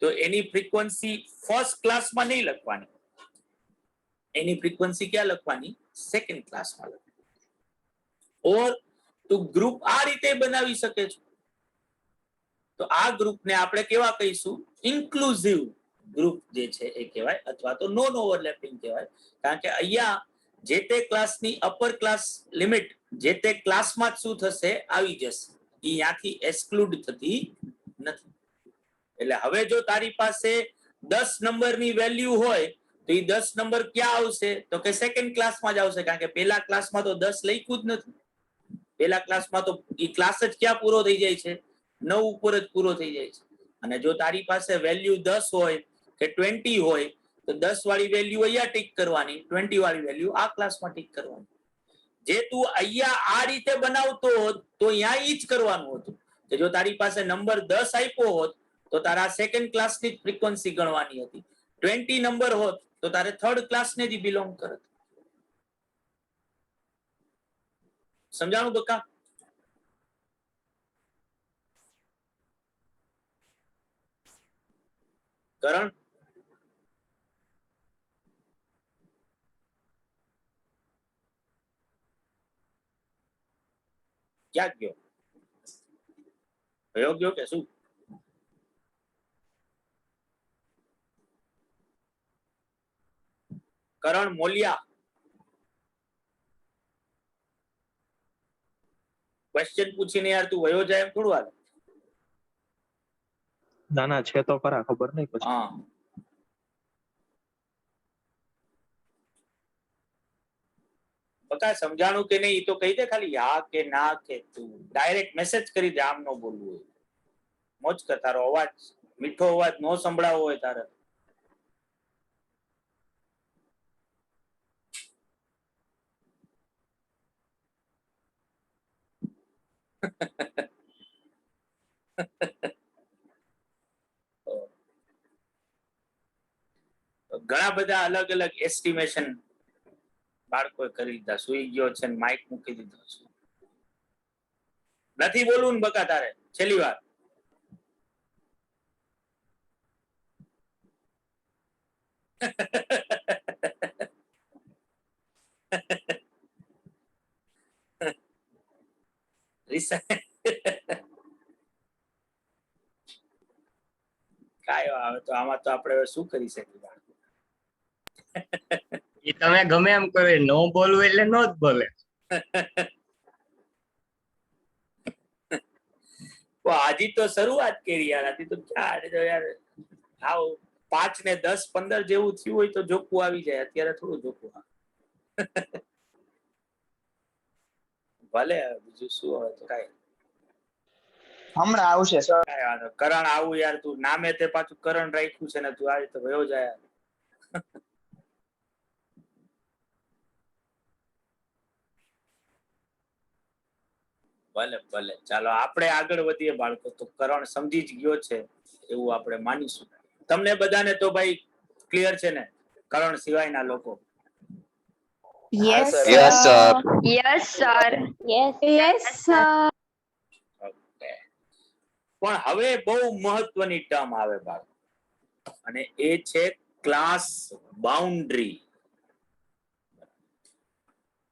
તો એની ફ્રીક્વન્સી ફર્સ્ટ ક્લાસમાં નહીં લખવાની, એની ફ્રીક્વન્સી ક્યાં લખવાની? સેકન્ડ ક્લાસમાં લખવાની. ઓર તું ગ્રુપ આ રીતે બનાવી શકે છે. તો આ ગ્રુપને આપણે કેવા કહીશું? ઇન્ક્લુઝિવ ગ્રુપ જે છે એ કહેવાય, અથવા તો નોન ઓવરલેપિંગ કહેવાય. કારણ કે અહીંયા જે તે ક્લાસની અપર ક્લાસ લિમિટ જે તે ક્લાસમાં જ શું થશે? આવી જશે. એ ત્યાંથી એક્સક્લુડ થતી નથી. એટલે હવે જો તારી પાસે 10 નંબરની વેલ્યુ હોય તો એ 10 નંબર ક્યાં આવશે? તો કે સેકન્ડ ક્લાસમાં જ આવશે. કારણ કે પહેલા ક્લાસમાં તો 10 લખ્યું જ નથી. પહેલા ક્લાસમાં તો એ ક્લાસ જ ક્યાં પૂરો થઈ જાય છે? 9 ઉપર જ પૂરો થઈ જાય છે. અને જો તારી પાસે વેલ્યુ 10 હોય કે 20 હોય તો 10 વાળી વેલ્યુ અહીંયા ટીક કરવાની, 20 વાળી વેલ્યુ આ ક્લાસમાં ટીક કરવાની. જે તું અહીંયા આ રીતે બનાવતો હોત તો અહીંયા ઈ જ કરવાનું હતું. કે જો તારી પાસે નંબર 10 આપ્યો હોત તો તારા સેકન્ડ ક્લાસની ફ્રીક્વન્સી ગણવાની હતી. 20 નંબર હોત તો તારે થર્ડ ક્લાસને જ બિલોંગ કરત. સમજાણું બકા? કરણ ક્યાં ગયો? કયો ગયો કે શું? કરણ મોલિયા, ક્વેશ્ચન પૂછીને યાર તું વયો જાય એમ થોડું હાલે. ના ના છે તો ખરા, ખબર નહીં પછી. હા, બકા સમજાણું કે નહીં એ તો કહી દે ખાલી, હા કે ના કે તું ડાયરેક્ટ મેસેજ કરી દે. આમ ન બોલવું હોય, મોજ કર. તારો અવાજ મીઠો અવાજ નો સંભળાવો હોય તારે. ઘણા બધા અલગ અલગ એસ્ટિમેશન બાળકોએ કરી લીધા. સુઈ ગયો છે ને માઇક મૂકી દીધો છે. નથી બોલવું ને બકા તારે? છેલ્લી વાર. કાયો આવે તો આમાં તો આપણે શું કરી શકીએ? એ તમે ગમે એમ કરો, નો બોલવું એટલે નો જ બોલે. હજી તો શરૂઆત કરી યાર. હજી તો ક્યાં યાર, આવ 5 ને 10 15 જેવું થયું હોય તો જોકું આવી જાય. અત્યારે થોડું જોકું આવે. ભલે બીજું શું હોય તો કાંઈ હમણાં આવશે સર. કાંઈ વાંધો. કરણ આવું યાર, તું નામે તે પાછું કરણ રાખ્યું છે ને તું આ રીતે વયો જાય. ભલે ભલે, ચાલો આપણે આગળ વધીએ બાળકો. તો કરણ સમજી જ ગયો છે એવું આપણે માનીશું. તમને બધાને તો ભાઈ ક્લિયર છે ને, કરણ સિવાયના લોકો? Yes, sir. yes, sir. Yes, sir. Yes. Yes, sir. Okay. પણ હવે બહુ મહત્વની ટર્મ આવે બાળકો, અને એ છે ક્લાસ બાઉન્ડ્રી.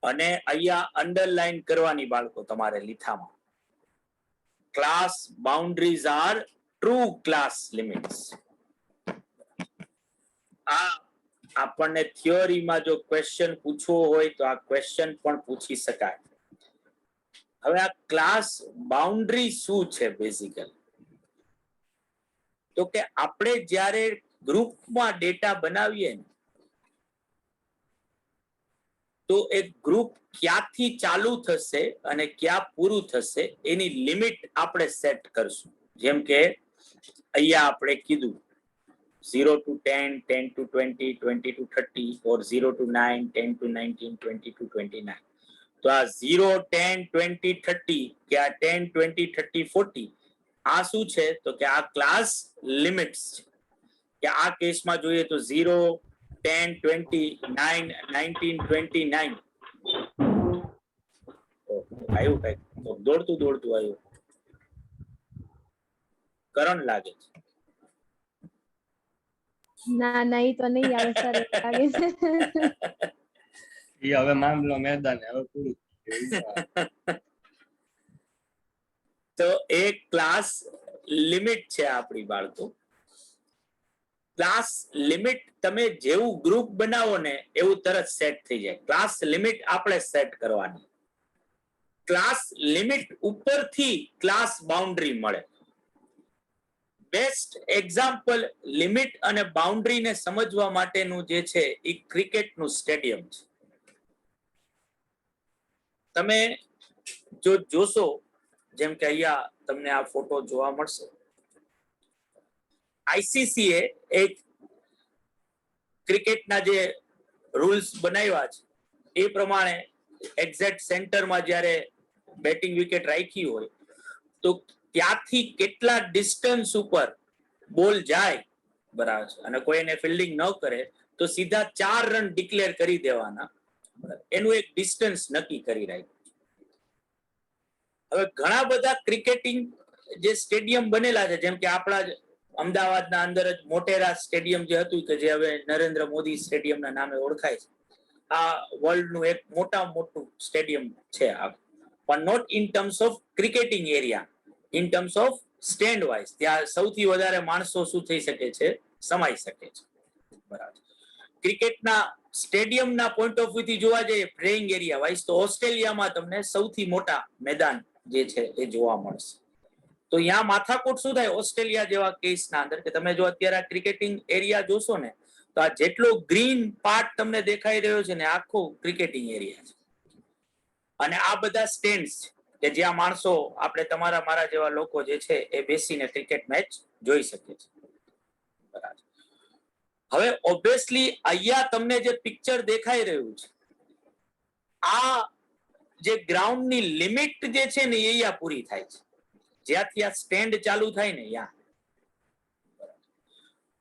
અને અહીંયા અંડરલાઈન કરવાની બાળકો તમારે લીથામાં. Class boundaries are true class limits. આ આપણને થિયોરીમાં જો ક્વેશ્ચન પૂછવો હોય તો આ ક્વેશ્ચન પણ પૂછી શકાય. હવે આ ક્લાસ બાઉન્ડ્રી શું છે બેઝિકલી? તો કે આપણે જ્યારે ગ્રુપમાં ડેટા બનાવીએ ને તો એક ગ્રુપ ક્યાંથી ચાલુ થશે અને ક્યાં પૂરું થશે એની લિમિટ આપણે સેટ કરશું. જેમ કે અહીંયા આપણે કીધું 0 to 10, 10 to 20, 20 to 30 or 0 to 9, 10 to 19, 20 to 29. તો આ 0, 10, 20, 30 કે આ 10, 20, 30, 40 આ શું છે તો કે આ ક્લાસ લિમિટ્સ છે. કે આ કેસમાં જોઈએ તો 0, 10, 20, 9, 19, 29. આવ્યું કઈક તો દોડતું આવ્યું. કરંટ લાગે છે. ના ના ઈ તો નહીં આવે સર લાગે છે. ઈ હવે મામલો મેદાન હવે પૂરું થયું. તો એક ક્લાસ લિમિટ છે આપણી બાળકો. ક્લાસ લિમિટ તમે જેવું ગ્રુપ બનાવો ને એવું તરત સેટ થઈ જાય. ક્લાસ લિમિટ આપણે સેટ કરવાની. ક્લાસ લિમિટ ઉપરથી ક્લાસ બાઉન્ડ્રી મળે. બેસ્ટ એક્ઝામ્પલ લિમિટ અને બાઉન્ડ્રીને સમજવા માટેનું જે છે એ ક્રિકેટનું સ્ટેડિયમ છે. તમે જો જોશો જેમ કે અહીંયા તમને આ ફોટો જોવા મળશે. આઈસીસીએ એક ક્રિકેટના જે રૂલ્સ બનાવ્યા છે એ પ્રમાણે એક્ઝેક્ટ સેન્ટરમાં જ્યારે બેટિંગ વિકેટ રાખી હોય તો ત્યાંથી કેટલા ડિસ્ટન્સ ઉપર બોલ જાય બરાબર છે અને કોઈ એને ફિલ્ડિંગ ન કરે તો સીધા 4 રન ડિક્લેર કરી દેવાના. એનું એક ડિસ્ટન્સ નક્કી કરી રાખ્યું. હવે ઘણા બધા ક્રિકેટિંગ જે સ્ટેડિયમ બનેલા છે જેમ કે આપણા અમદાવાદના અંદર જ મોટેરા સ્ટેડિયમ જે હતું કે જે હવે નરેન્દ્ર મોદી સ્ટેડિયમના નામે ઓળખાય છે. આ વર્લ્ડનું એક મોટું સ્ટેડિયમ છે આ, પણ not in terms of cricketing area, in terms of stand wise. ત્યાં સૌથી વધારે માણસો શું થઈ શકે છે, સમાઈ શકે છે. બરાબર. ક્રિકેટના સ્ટેડિયમના પોઈન્ટ ઓફ વ્યૂ થી જોવા જઈએ પ્લેઇંગ એરિયા વાઇઝ તો ઓસ્ટ્રેલિયામાં તમને સૌથી મોટા મેદાન જે છે એ જોવા મળશે. તો અહીંયા માથાકૂટ શું થાય ઓસ્ટ્રેલિયા જેવા કેસના અંદર કે તમે જો અત્યારે ક્રિકેટિંગ એરિયા જોશો ને તો આ જેટલો ગ્રીન પાર્ટ તમને દેખાઈ રહ્યો છે ને આખો ક્રિકેટિંગ એરિયા છે. અને આ બધા સ્ટેન્ડ્સ કે જ્યાં માણસો આપણે તમારા મારા જેવા લોકો જે છે એ બેસીને ક્રિકેટ મેચ જોઈ શકે છે. બરાબર. હવે ઓબ્વિયસલી અહીંયા તમને જે પિક્ચર દેખાઈ રહ્યું છે આ જે ગ્રાઉન્ડની લિમિટ જે છે ને એ અહીંયા પૂરી થાય છે જ્યાંથી આ સ્ટેન્ડ ચાલુ થાય ને ત્યાં.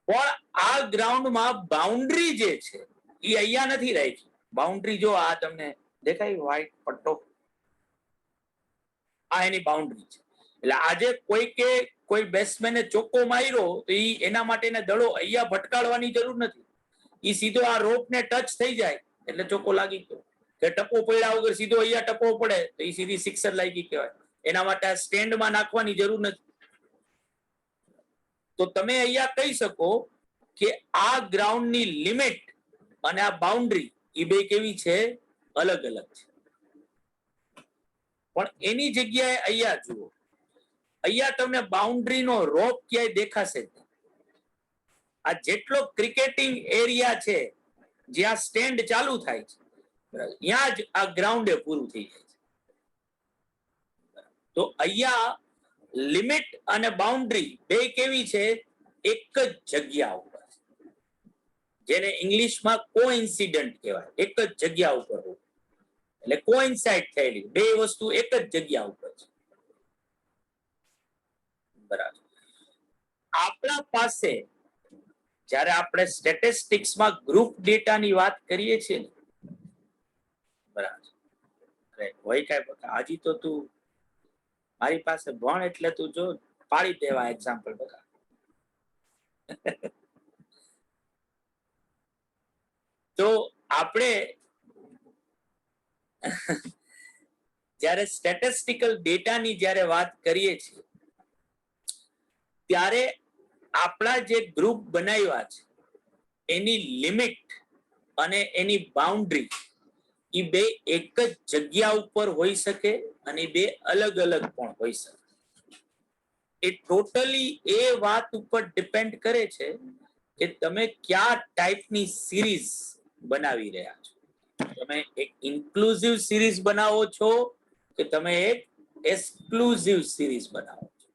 પણ આ ગ્રાઉન્ડમાં બાઉન્ડ્રી જે છે એ અહીંયા નથી રાખી. બાઉન્ડ્રી જો આ તમને દેખાય વ્હાઈટ પટ્ટો, આ એની બાઉન્ડ્રી છે. એટલે આજે કોઈ બેટ્સમેને ચોક્કો માર્યો તો એના માટે દડો અહીંયા ભટકાડવાની જરૂર નથી. એ સીધો આ રોપને ટચ થઈ જાય એટલે ચોક્કો લાગી ગયો. કે ટપ્પો પડ્યા વગર સીધો અહીંયા ટપ્પો પડે તો એ સીધી સિક્સર લાગી કહેવાય. એના માટે આ સ્ટેન્ડમાં નાખવાની જરૂર નથી. તો તમે અહીંયા કહી શકો કે આ ગ્રાઉન્ડની લિમિટ અને આ બાઉન્ડ્રી એ બે કેવી છે, અલગ અલગ છે. પણ એની જગ્યાએ અહીંયા જુઓ, અહીંયા તમને બાઉન્ડ્રીનો રોપ ક્યાંય દેખાશે. આ જેટલો ક્રિકેટિંગ એરિયા છે જ્યાં સ્ટેન્ડ ચાલુ થાય છે ત્યાં જ આ ગ્રાઉન્ડે પૂરું થઈ જાય છે. તો અહીંયા લિમિટ અને બાઉન્ડ્રી બે કેવી છે, એક જ જગ્યા ઉપર, જેને ઇંગ્લિશમાં કોઇન્સિડન્ટ કહેવાય. એક જ જગ્યા ઉપર હોય એટલે કોઇન્સાઇડ થયેલી બે વસ્તુ એક જ જગ્યા ઉપર છે. બરાબર. આપણા પાસે જ્યારે આપણે સ્ટેટિસ્ટિક્સમાં ગ્રુપ ડેટાની વાત કરીએ છીએ ને, બરાબર, હોય કાંઈ હજી તો તું મારી પાસે ભણ એટલે તું જો પાડી દેવા એક્ઝામ્પલ બધા. તો આપણે જ્યારે સ્ટેટિસ્ટિકલ ડેટાની જ્યારે વાત કરીએ છીએ ત્યારે આપણા જે ગ્રુપ બનાવ્યા છે એની લિમિટ અને એની બાઉન્ડ્રી એ બે એક જ જગ્યા ઉપર હોઈ શકે અને બે અલગ અલગ પણ હોઈ શકે. એ ટોટલી એ વાત ઉપર ડિપેન્ડ કરે છે કે તમે કયા ટાઈપની સિરીઝ બનાવી રહ્યા છો. તમે એક ઇન્ક્લુઝિવ સિરીઝ બનાવો છો કે તમે એક એક્સક્લુઝિવ સિરીઝ બનાવો છો.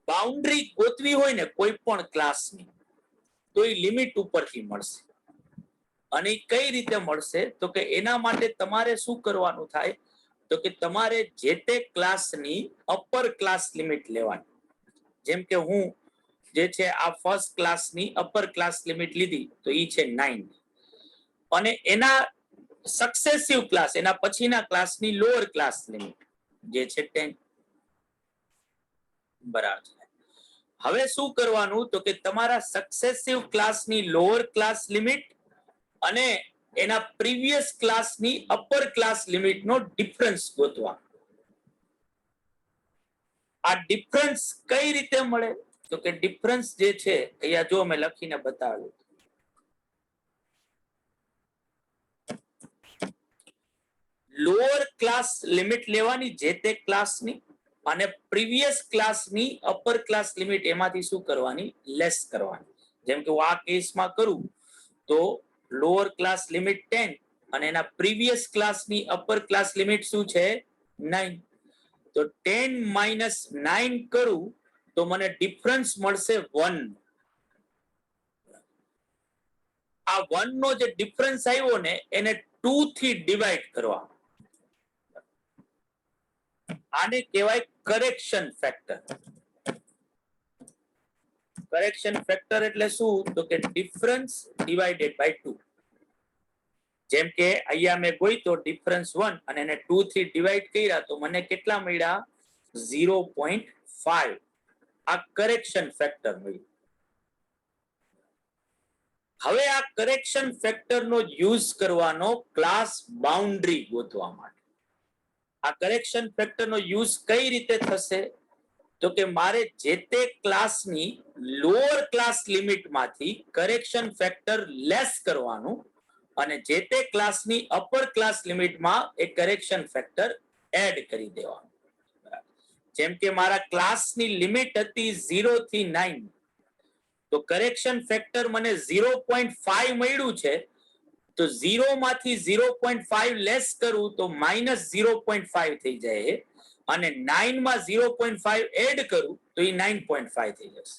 બાઉન્ડ્રી ગોતવી હોય ને કોઈ પણ ક્લાસની તો એ લિમિટ ઉપરથી મળશે. અને કઈ રીતે મળશે તો કે એના માટે તમારે શું કરવાનું થાય તો કે તમારે જે તે ક્લાસની અપર ક્લાસ લિમિટ લેવાની. જેમ કે હું જે છે આ ફર્સ્ટ ક્લાસની અપર ક્લાસ લિમિટ લીધી તો ઈ છે 9 અને એના સક્સેસિવ ક્લાસ એના પછીના ક્લાસની લોઅર ક્લાસ લિમિટ જે છે 10. બરાબર. હવે શું કરવાનું તો કે તમારા સક્સેસિવ ક્લાસની લોઅર ક્લાસ લિમિટ અને એના પ્રીવિયસ ક્લાસની અપર ક્લાસ લિમિટનો ડિફરન્સ ગોતવાનો. આ ડિફરન્સ કઈ રીતે મળે તો કે ડિફરન્સ જે છે અહીંયા જો મેં લખીને બતાવ્યું. લોઅર ક્લાસ લિમિટ લેવાની જે તે ક્લાસની અને પ્રીવિયસ ક્લાસની અપર ક્લાસ લિમિટ એમાંથી શું કરવાની લેસ કરવાની. જેમ કે હું આ કેસમાં કરું તો લોઅર ક્લાસ લિમિટ 10 અને એના પ્રીવિયસ ક્લાસની અપર ક્લાસ લિમિટ શું છે 9. તો 10 માઇનસ 9 કરું તો મને ડિફરન્સ મળશે 1. આ 1 નો જે ડિફરન્સ આવ્યો ને એને 2 થી ડિવાઈડ કરવા. આને કહેવાય કરેક્શન ફેક્ટર. કરેક્શન ફેક્ટર એટલે શું તો કે ડિફરન્સ ડિવાઇડેડ બાય 2. જેમ કે અહીંયા મેં ગોઈતો ડિફરન્સ 1 અને એને 2 થી ડિવાઈડ કર્યા તો મને કેટલા મળ્યા 0.5. આ કરેક્શન ફેક્ટર મળ્યું. હવે આ કરેક્શન ફેક્ટરનો યુઝ કરવાનો ક્લાસ બાઉન્ડ્રી ગોતવા માટે. આ કરેક્શન ફેક્ટરનો યુઝ કઈ રીતે થશે તો કે મારે જે તે ક્લાસની લોઅર ક્લાસ લિમિટમાંથી કરેક્શન ફેક્ટર લેસ કરવાનું અને જે તે ક્લાસની અપર ક્લાસ લિમિટમાં એ કરેક્શન ફેક્ટર એડ કરી દેવાનું. જેમ કે મારા ક્લાસની લિમિટ હતી 0 થી 9 તો કરેક્શન ફેક્ટર મને 0.5 મળ્યું છે તો 0 માંથી 0.5 લેસ કરું તો માઇનસ 0.5 થઈ જાય અને 9 માં 0.5 એડ કરું તો એ 9.5 થઈ જશે.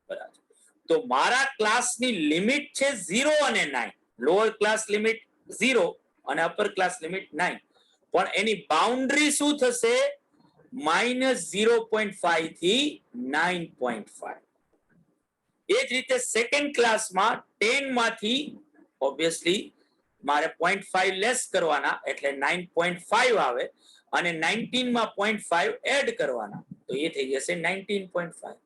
બરાબર. તો મારા ક્લાસની લિમિટ છે 0 અને 9. લોઅર ક્લાસ લિમિટ 0 અને અપર ક્લાસ લિમિટ 9 પણ એની બાઉન્ડ્રી શું થશે માઇનસ 0.5 થી 9.5. એ જ રીતે સેકન્ડ ક્લાસમાં 10 માંથી ઓબ્વિયસલી મારે 0.5 લેસ કરવાના એટલે 9.5 આવે અને 19 માં 0.5 એડ કરવાના તો એ થઈ જશે 19.5.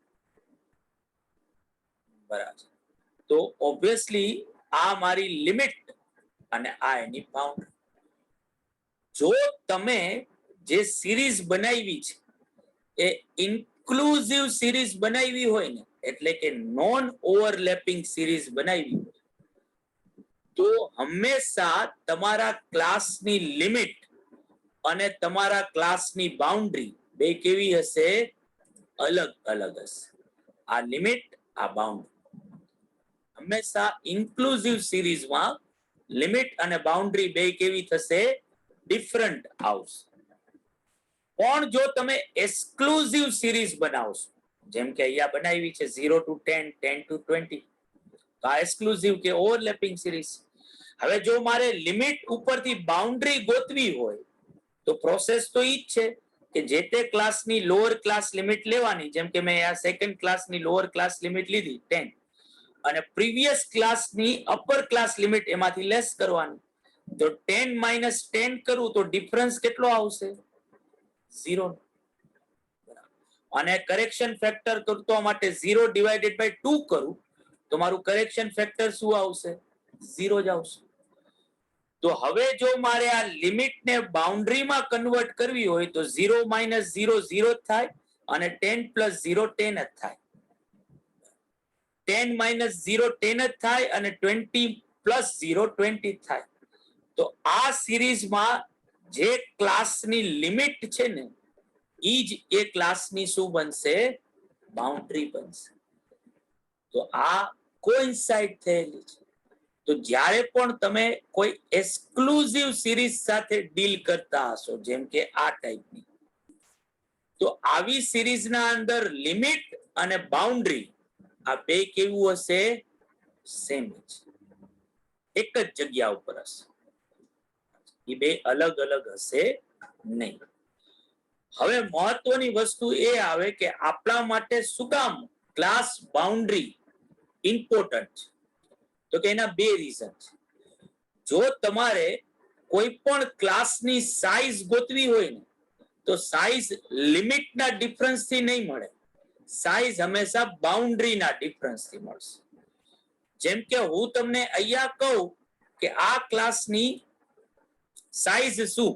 બરાબર. તો ઓબ્વિયસલી આ મારી લિમિટ અને આ એની બાઉન્ડ્રી. જો તમે જે સિરીઝ બનાવી છે એ ઇન્ક્લુઝિવ સિરીઝ બનાવી હોય ને એટલે કે નોન ઓવરલેપિંગ સિરીઝ બનાવી હોય તો હંમેશા તમારા ક્લાસની લિમિટ અને તમારા ક્લાસની બાઉન્ડ્રી બે કેવી હશે અલગ અલગ હશે. આ લિમિટ આ બાઉન્ડ્રી હંમેશા ઇન્ક્લુઝિવ સિરીઝમાં લિમિટ અને બાઉન્ડ્રી બે કેવી થશે ડિફરન્ટ આવશે. પણ જો તમે એક્સક્લુઝિવ સિરીઝ બનાવશો જેમ કે અહીંયા બનાવી છે 0 to 10 10 to 20 તો આ એક્સક્લુઝિવ કે ઓવરલેપિંગ સિરીઝ. હવે જો મારે લિમિટ ઉપરથી બાઉન્ડ્રી ગોતવી હોય તો પ્રોસેસ તો ઈ જ છે કે જે તે ક્લાસની લોઅર ક્લાસ લિમિટ લેવાની. જેમ કે મેં આ સેકન્ડ ક્લાસની લોઅર ક્લાસ લિમિટ લીધી 10 અને પ્રીવિયસ ક્લાસની અપર ક્લાસ લિમિટ એમાંથી લેસ કરવાની. તો 10 માઇનસ 10 કરું તો ડિફરન્સ કેટલો આવશે 0. અને કરેક્શન ફેક્ટર કરતો માટે 0 ડિવાઇડેડ બાય 2 કરું તો મારું કરેક્શન ફેક્ટર શું આવશે 0 જ આવશે. તો હવે જો મારે આ લિમિટને બાઉન્ડ્રીમાં કન્વર્ટ કરવી હોય તો 0 માઇનસ 0 0 થાય અને 10 પ્લસ 0 10 જ થાય. 10 માઇનસ 0 10 જ થાય અને 20 પ્લસ 0 20 થાય. તો આ સિરીઝમાં જે ક્લાસની લિમિટ છે ને ઈ જ એ ક્લાસની શું બનશે? બાઉન્ડ્રી બનશે. તો આ કોઇન્સાઇડ થયેલી છે. તો જ્યારે પણ તમે કોઈ એક્સક્લુઝિવ સિરીઝ સાથે ડીલ કરતા હશો, જેમ કે આ ટાઈપની, તો આવી સિરીઝના અંદર લિમિટ અને બાઉન્ડ્રી આ બે કેવું હશે? સેમ જ, એક જ જગ્યા ઉપર હશે. એ બે અલગ અલગ હશે નહીં. હવે મહત્વની વસ્તુ એ આવે કે આપણા માટે શું કામ ક્લાસ બાઉન્ડ્રી ઇમ્પોર્ટન્ટ છે? તો કે એના બે રીઝન છે. જો તમારે કોઈ પણ ક્લાસની સાઈઝ ગોતવી હોય ને, તો સાઈઝ લિમિટના ડિફરન્સથી નહીં મળે, સાઈઝ હંમેશા બાઉન્ડ્રીના ડિફરન્સથી મળશે. જેમ કે હું તમને અહીંયા કહું કે આ ક્લાસની સાઈઝ શું,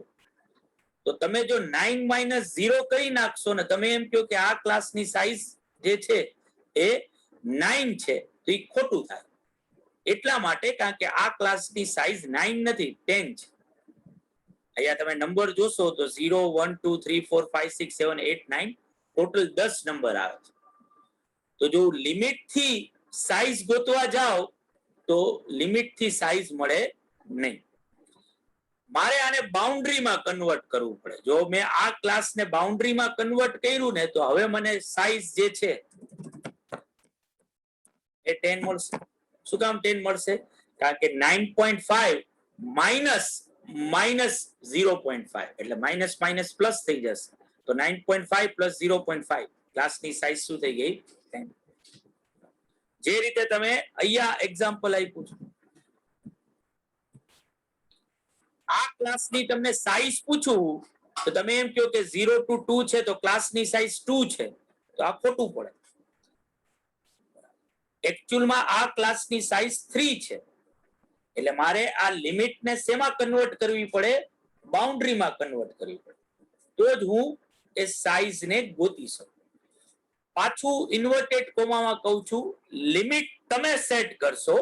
તો તમે જો 9 - 0 કરી નાખશો ને, તમે એમ કહો કે આ ક્લાસની સાઈઝ જે છે એ 9 છે, તો એ ખોટું થાય. એટલા માટે કારણ કે આ ક્લાસની સાઈઝ 9 નથી, 10 છે. અહીંયા તમે નંબર જોશો તો 0 1 2 3 4 5 6 7 8 9 ટોટલ 10 નંબર આવે છે. તો જો લિમિટ થી સાઈઝ ગોતવા જાઓ તો લિમિટ થી સાઈઝ મળે નહીં. મારે આને બાઉન્ડ્રીમાં કન્વર્ટ કરવું પડે. જો મેં આ ક્લાસને બાઉન્ડ્રીમાં કન્વર્ટ કર્યું ને, તો હવે મને સાઈઝ જે છે એ 10 મળશે. શું કામ 10 મળશે? કારણ કે 9.5 માઇનસ 0.5 એટલે માઇનસ માઇનસ પ્લસ થઈ જશે. તો 9.5 પ્લસ 0.5 ક્લાસની સાઈઝ શું થઈ ગઈ? 10. જે રીતે તમે અહીંયા એક્ઝામ્પલ આપ્યું છે, આ ક્લાસની તમને સાઈઝ પૂછું તો તમે એમ કહો કે 0 to 2 છે, તો ક્લાસની સાઈઝ 2 છે, તો આ ખોટું પડે. એકચ્યુઅલમાં આ ક્લાસની સાઈઝ 3 છે. એટલે મારે આ લિમિટને શેમાં કન્વર્ટ કરવી પડે? બાઉન્ડ્રીમાં કન્વર્ટ કરવી પડે, તો જ હું એ સાઈઝને ગોતી શકું. પાછું ઇન્વર્ટેડ કોમામાં કહું છું, લિમિટ તમે સેટ કરશો,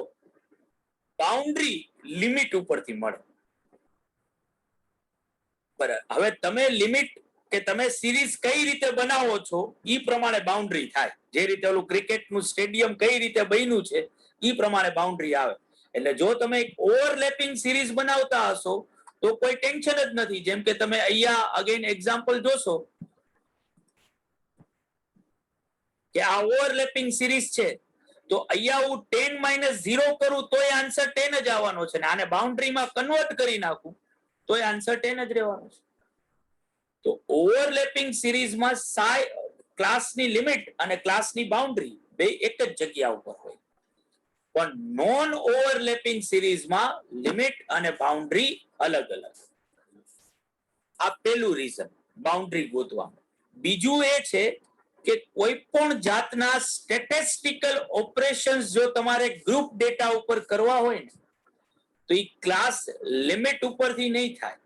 બાઉન્ડ્રી લિમિટ ઉપરથી મળે. બરાબર. હવે તમે લિમિટ કે તમે સિરીઝ કઈ રીતે બનાવો છો ઈ પ્રમાણે બાઉન્ડ્રી થાય. જે રીતે ઓલું ક્રિકેટનું સ્ટેડિયમ કઈ રીતે બન્યું છે ઈ પ્રમાણે બાઉન્ડ્રી આવે. એટલે જો તમે એક ઓવરલેપિંગ સિરીઝ બનાવતા હશો તો કોઈ ટેન્શન જ નથી. જેમ કે તમે અહીંયા અગેન એક્ઝામ્પલ જોશો કે આ ઓવરલેપિંગ સિરીઝ છે, તો અહીંયા હું 10 - 0 કરું તોય આન્સર 10 જ આવવાનો છે, ને આને બાઉન્ડ્રીમાં કન્વર્ટ કરી નાખું તોય આન્સર 10 જ રહેવાનો છે. તો ઓવરલેપિંગ સિરીઝમાં ક્લાસની લિમિટ અને ક્લાસની બાઉન્ડ્રી બે એક જ જગ્યા ઉપર હોય, પણ નોન ઓવરલેપિંગ સિરીઝમાં લિમિટ અને બાઉન્ડ્રી અલગ અલગ. આ પહેલું રીઝન બાઉન્ડ્રી ગોતવાનું. બીજું એ છે કે કોઈ પણ જાતના સ્ટેટિસ્ટિકલ ઓપરેશન્સ જો તમારે ગ્રુપ ડેટા ઉપર કરવા હોય ને, તો એ ક્લાસ લિમિટ ઉપરથી નહીં થાય,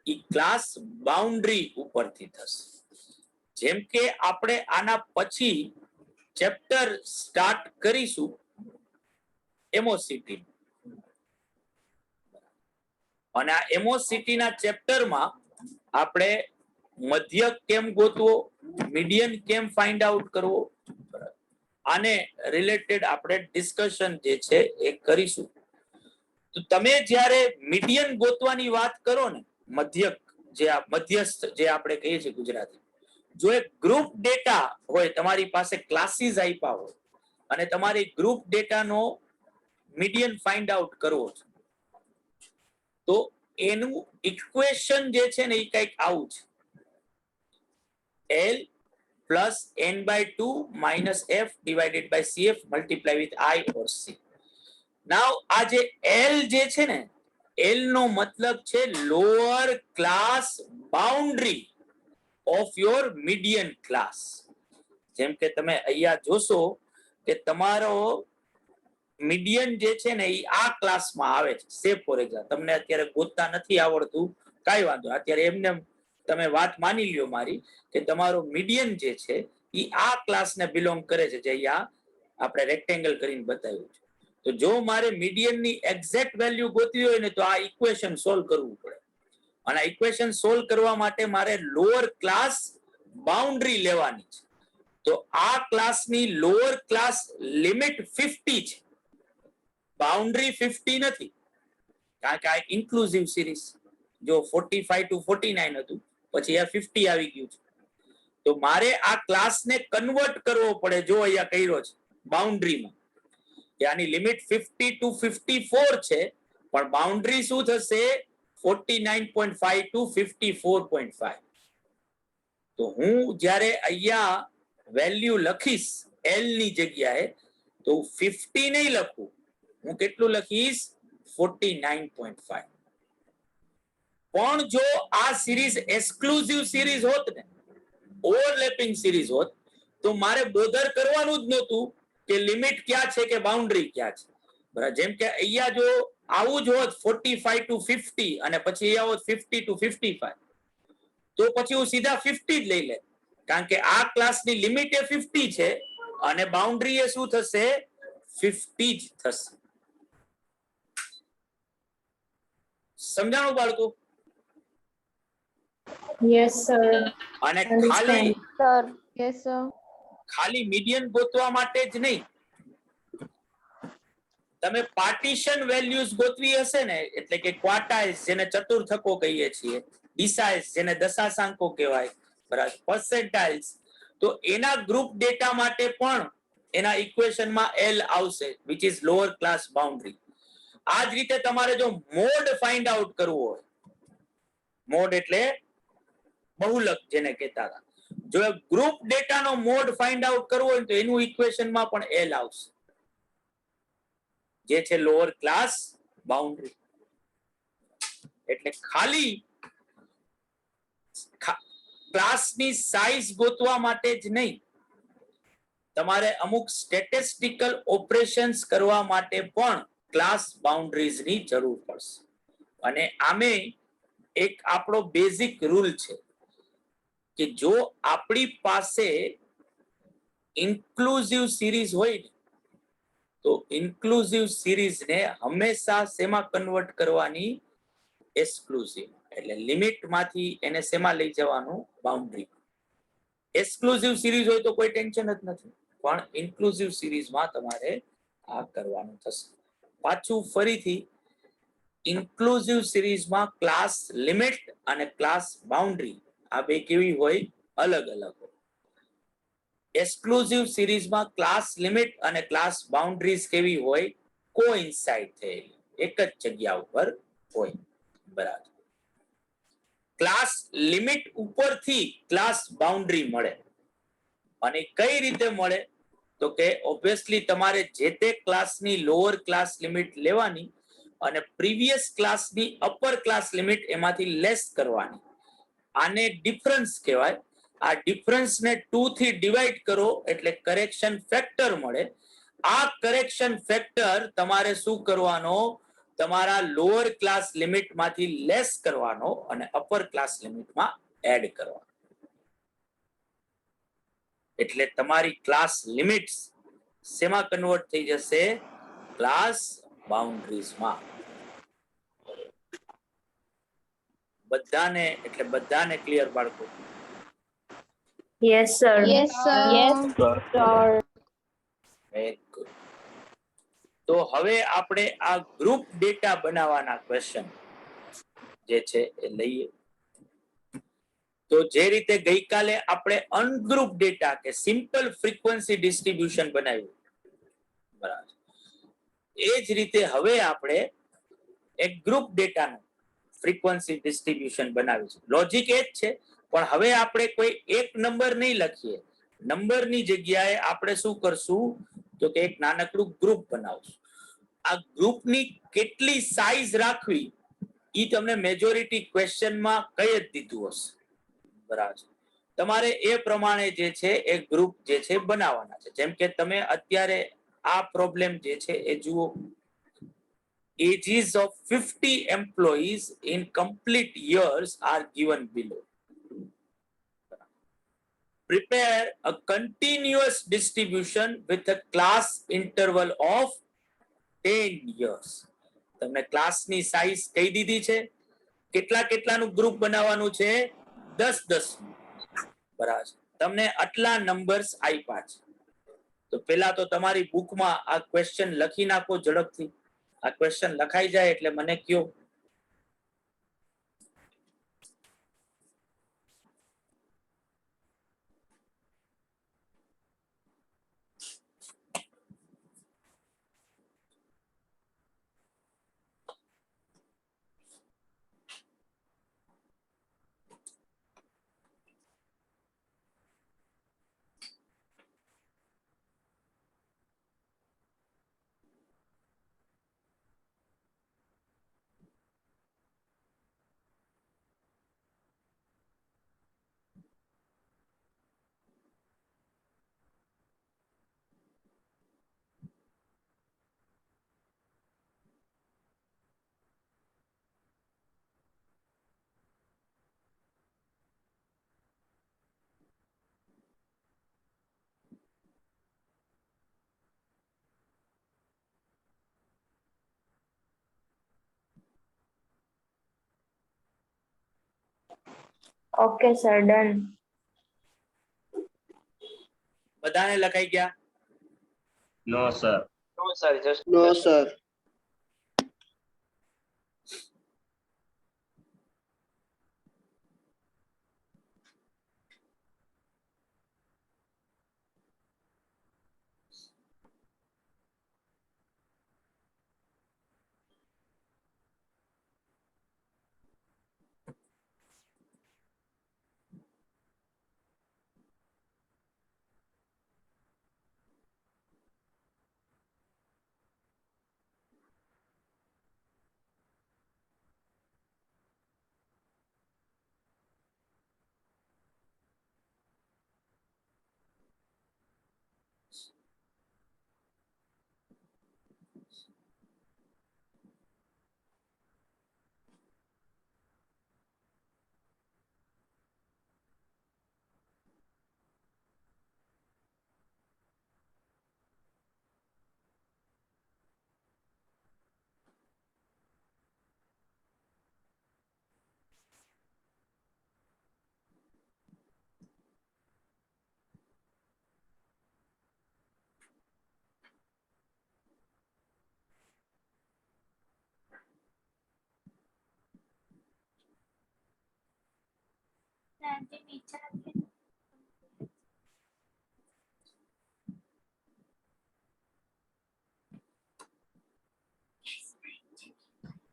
એ ક્લાસ બાઉન્ડ્રી ઉપરથી થશે. જેમ કે આપણે આના પછી ચેપ્ટર સ્ટાર્ટ કરીશું એમઓસીટી, અને આ એમઓસીટી ના ચેપ્ટરમાં આપણે મધ્યક કેમ ગોતવો, મીડિયન કેમ ફાઇન્ડ આઉટ કરવો, આને રિલેટેડ આપણે ડિસ્કશન જે છે એ કરીશું. તો તમે જ્યારે મીડિયન ગોતવાની વાત કરો ને, મધ્યક જે મધ્યસ્થ જે આપણે કહીએ છીએ ગુજરાતી, જો એક ગ્રુપ ડેટા હોય, તમારી પાસે ક્લાસીસ આપ્યા હોય અને તમારી ગ્રુપ ડેટાનો મીડિયન ફાઇન્ડ આઉટ કરવો છે, તો એનું ઇક્વેશન જે છે ને એ કંઈક આવું છે: L plus n/2 minus f divided by cf multiply with I or c. Now આ જે L જે છે ને, L નો મતલબ છે lower class boundary of your median class. જેમ કે તમે અહીંયા જોશો કે તમારો મીડિયન જે છે ને એ આ ક્લાસમાં આવે છે. સે ફોર એક્ઝામ્પલ, તમને અત્યારે ગોતતા નથી આવડતું, કાંઈ વાંધો, અત્યારે એમને તમે વાત માની લ્યો મારી કે તમારો મીડિયન જે છે એ આ ક્લાસને બિલોંગ કરે છે, જે અહીંયા આપણે રેક્ટેંગલ કરીને બતાવ્યું છે. તો જો મારે મીડિયનની એક્ઝેક્ટ વેલ્યુ ગોતવી હોય ને, તો આ ઇક્વેશન સોલ્વ કરવું પડે. અને ઇક્વેશન સોલ્વ કરવા માટે મારે લોઅર ક્લાસ બાઉન્ડ્રી લેવાની છે. તો આ ક્લાસની લોઅર ક્લાસ લિમિટ 50 છે, બાઉન્ડ્રી 50 નથી, કારણ કે આ ઇન્ક્લુઝિવ સિરીઝ. જો 45 to 49 હતું, પછી આ 50 આવી ગયું છે. તો મારે આ ક્લાસને કન્વર્ટ કરવો પડે. જો અહીંયા કર્યો છે બાઉન્ડ્રીમાં, આની લિમિટ 50 to 54 છે, પણ બાઉન્ડ્રી શું થશે? 49.5 to 54.5. તો હું જ્યારે અહીંયા વેલ્યુ લખીશ L ની જગ્યાએ, તો 50 નહીં લખું, હું કેટલું લખીશ? 49.5. પણ જો આ સિરીઝ એક્સક્લુઝિવ સિરીઝ હોત ને, ઓવરલેપિંગ સિરીઝ હોત, તો મારે બોધર કરવાનું જ નહોતું કે લિમિટ ક્યાં છે કે બાઉન્ડ્રી ક્યાં છે. બરાબર. જેમ કે અહીંયા જો આવું જ હોત 45 to 50 અને પછી અહીંયા હોત 50 to 55, તો પછી હું સીધા 50 જ લઈ લે, કારણ કે આ ક્લાસની લિમિટ એ 50 છે અને બાઉન્ડ્રી એ શું થશે? 50 જ થશે. સમજાણું બાળકો? Yes sir. અને ખાલી સર યસ સર. ખાલી મીડિયન ગોતવા માટે જ નહીં, તમે પાર્ટીશન વેલ્યુઝ ગોતવી હશે ને, એટલે કે ક્વાર્ટાઇલ્સ જેને ચતુર્થકો કહીએ છીએ, ડિસાઇલ્સ જેને દશાંશાંકો કહેવાય, બરાબર, પર્સેન્ટાઇલ્સ, તો એના ગ્રુપ ડેટા માટે પણ એના ઇક્વેશનમાં L આવશે, which is lower class boundary. આ જ રીતે તમારે જો મોડ ફાઇન્ડ આઉટ કરવું હોય, મોડ એટલે બહુલક જેને કહેતા હતા, જો ગ્રુપ ડેટાનો મોડ ફાઇન્ડ આઉટ કરવો હોય તો એનું ઇક્વેશનમાં પણ L આવશે, જે છે લોઅર ક્લાસ બાઉન્ડ્રી. એટલે ખાલી ક્લાસની સાઇઝ ગોતવા માટે જ નહીં, તમારે અમુક સ્ટેટિસ્ટિકલ ઓપરેશન્સ કરવા માટે પણ ક્લાસ બાઉન્ડ્રીઝની જરૂર પડશે. અને આમે એક આપણો બેઝિક રૂલ છે કે જો આપણી પાસે ઇન્ક્લુઝિવ સિરીઝ હોય ને, તો ઇન્ક્લુઝિવ સિરીઝને હંમેશા શેમાં કન્વર્ટ કરવાની? એક્સક્લુઝિવ. એટલે લિમિટમાંથી એને શેમાં લઈ જવાનું? બાઉન્ડ્રી. એક્સક્લુઝિવ સિરીઝ હોય તો કોઈ ટેન્શન જ નથી, પણ ઇન્ક્લુઝિવ સિરીઝમાં તમારે આ કરવાનું થશે. પાછું ફરીથી, ઇન્ક્લુઝિવ સિરીઝમાં ક્લાસ લિમિટ અને ક્લાસ બાઉન્ડ્રી આ બે કેવી હોય? અલગ અલગ હોય. એક્સક્લુઝિવ સિરીઝમાં ક્લાસ લિમિટ અને ક્લાસ બાઉન્ડ્રીઝ કેવી હોય? કોઇન્સાઇડ થયેલી, એક જ જગ્યા ઉપર હોય. બરાબર. ક્લાસ લિમિટ ઉપરથી ક્લાસ બાઉન્ડ્રી મળે. અને કઈ રીતે મળે? તો કે ઓબ્વિયસલી તમારે જે તે ક્લાસની લોઅર ક્લાસ લિમિટ લેવાની અને પ્રીવિયસ ક્લાસની અપર ક્લાસ લિમિટ એમાંથી લેસ કરવાની. આને ડિફરન્સ કહેવાય. આ ડિફરન્સને 2 થી ડિવાઈડ કરો એટલે કરેક્શન ફેક્ટર મળે. આ કરેક્શન ફેક્ટર તમારે શું કરવાનો? તમારા લોઅર ક્લાસ લિમિટમાંથી લેસ કરવાનો અને અપર ક્લાસ લિમિટમાં એડ કરવાનો. એટલે તમારી ક્લાસ લિમિટ્સ શેમાં કન્વર્ટ થઈ જશે? ક્લાસ બાઉન્ડ્રીઝમાં. બધાને, એટલે બધાને ક્લિયર બાળકો? Yes sir. Yes sir. Very good. તો હવે આપણે આ ગ્રુપ ડેટા બનાવવાના ક્વેશ્ચન જે છે એ લઈએ. તો જે રીતે ગઈકાલે આપણે અનગ્રુપ ડેટા કે સિમ્પલ ફ્રીક્વન્સી ડિસ્ટ્રીબ્યુશન બનાવ્યું, બરાબર, એ જ રીતે હવે આપણે એક ગ્રુપ ડેટાનું ફ્રીક્વન્સી ડિસ્ટ્રીબ્યુશન બનાવ્યું છે. લોજિક એ જ છે, પણ હવે આપણે કોઈ એક નંબર નહીં લખીએ. નંબરની જગ્યાએ આપણે શું કરશું? તો કે એક નાનકડું ગ્રુપ બનાવશું. આ ગ્રુપની કેટલી સાઈઝ રાખવી ઈ તમને મેજોરિટી ક્વેશ્ચનમાં કહી જ દીધું હશે, બરાબર. તમારે એ પ્રમાણે જે છે એ ગ્રુપ જે છે બનાવવાના છે. જેમ કે તમે અત્યારે આ પ્રોબ્લેમ જે છે એ જુઓ. ages of 50 employees in complete years are given below. Prepare a continuous distribution with a class interval of 10 years. તમને ક્લાસની સાઈઝ કહી દીધી છે, કેટલાનું ગ્રુપ બનાવવાનું છે? 10 બરાબર. તમને આટલા નંબર્સ આપ્યા છે. તો પેલા તો તમારી બુકમાં આ ક્વેશ્ચન લખી નાખો ઝડપથી. આ ક્વેશ્ચન લખાઈ જાય એટલે મને કયો. Okay, sir. Done. બધાને લખાઈ ગયા? નો સર. નો સર.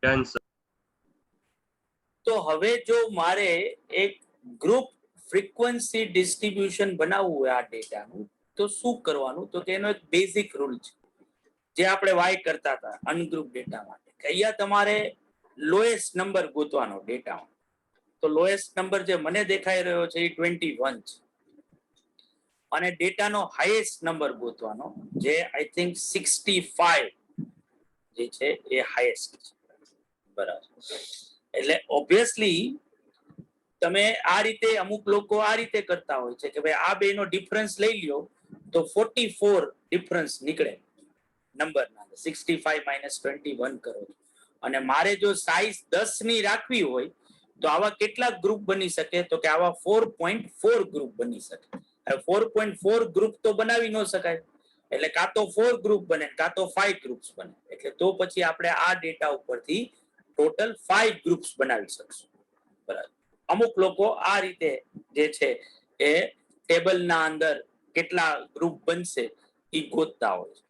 Done sir. તો હવે જો મારે એક ગ્રુપ ફ્રીક્વન્સી ડિસ્ટ્રીબ્યુશન બનાવવું હોય આ ડેટાનું, તો શું કરવાનું? તો તેનો એક બેઝિક રૂલ છે જે આપણે વાય કરતા હતા અનગ્રુપ ડેટા માટે, કે અહીંયા તમારે લોએસ્ટ નંબર ગોતવાનો ડેટામાં. તો લોએસ્ટ નંબર જે મને દેખાઈ રહ્યો છે એ 21 છે, અને ડેટાનો હાઈએસ્ટ નંબર ગોતવાનો જે આઈ થિંક 65 જે છે એ હાઈએસ્ટ છે. બરાબર. એટલે ઓબ્વિયસલી તમે આ રીતે, અમુક લોકો આ રીતે કરતા હોય છે કે ભાઈ આ બે નો ડિફરન્સ લઈ લ્યો તો 44 ડિફરન્સ નીકળે નંબરના. 65 માઇનસ 21 કરો અને મારે જો સાઈઝ 10 ની રાખવી હોય તો આવા કેટલા ગ્રુપ બની શકે? તો કે આવા 4.4 ગ્રુપ બની શકે. હવે 4.4 ગ્રુપ તો બનાવી ન શકાય, એટલે કાં તો 4 ગ્રુપ બને કાં તો 5 ગ્રુપ્સ બને. એટલે તો પછી આપણે આ ડેટા ઉપરથી ટોટલ 5 ગ્રુપ્સ બનાવી શકશું. બરાબર. અમુક લોકો આ રીતે જે છે એ ટેબલના અંદર કેટલા ગ્રુપ બનશે એ ગોતતા હોય છે.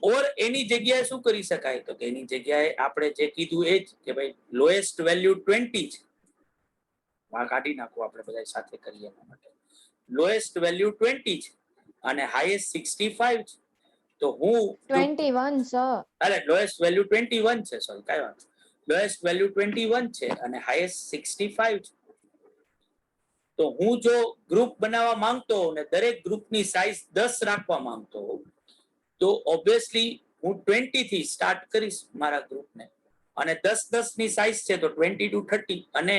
ઓર એની જગ્યાએ શું કરી શકાય? તો કે એની જગ્યાએ આપણે જે કીધું એ જ કે ભાઈ લોએસ્ટ વેલ્યુ 20 છે. આ કાઢી નાખો, આપણે બધા સાથે કરીએ એના માટે. લોએસ્ટ વેલ્યુ 20 છે અને હાઈએસ્ટ 65 છે. તો હું 21 સર. અરે લોએસ્ટ વેલ્યુ 21 છે, સોરી, કઈ વાત. લોએસ્ટ વેલ્યુ 21 છે અને હાઈએસ્ટ 65 છે. તો હું જો ગ્રુપ બનાવવા માંગતો હોઉં ને દરેક ગ્રુપની સાઈઝ 10 રાખવા માંગતો હોઉં તો ઓબ્વિયસલી હું 20 થી સ્ટાર્ટ કરીશ મારા ગ્રુપને, અને 10 ની સાઈઝ છે તો 20 to 30. અને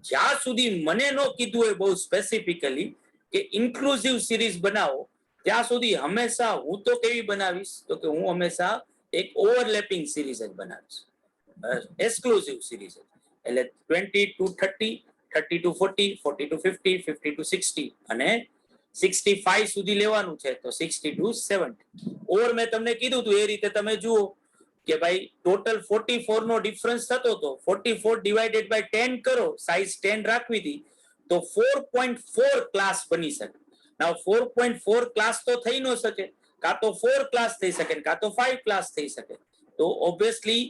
જ્યાં સુધી મને ન કીધું હોય બહુ સ્પેસિફિકલી કે ઇન્ક્લુઝિવ સિરીઝ બનાવો, ત્યાં સુધી હંમેશા હું તો કેવી બનાવીશ? તો કે હું હંમેશા એક ઓવરલેપિંગ સિરીઝ જ બનાવીશ, એક્સક્લુઝિવ સિરીઝ. એટલે 20 to 30, 30 to 40, 40 to 50, 50 to 60 અને 65 સુધી લેવાનું છે તો 60 to 70. ઓર મેં તમને કીધું હતું એ રીતે તમે જુઓ કે ભાઈ ટોટલ 44 નો ડિફરન્સ થતો હતો, 44 ડિવાઇડેડ બાય 10 કરો, સાઇઝ 10 રાખવી હતી તો 4.4 ક્લાસ બની શકે. નાઉ 4.4 ક્લાસ તો થઈ ન શકે, કાં તો 4 ક્લાસ થઈ શકે કાં તો 5 ક્લાસ થઈ શકે. તો ઓબ્વિયસલી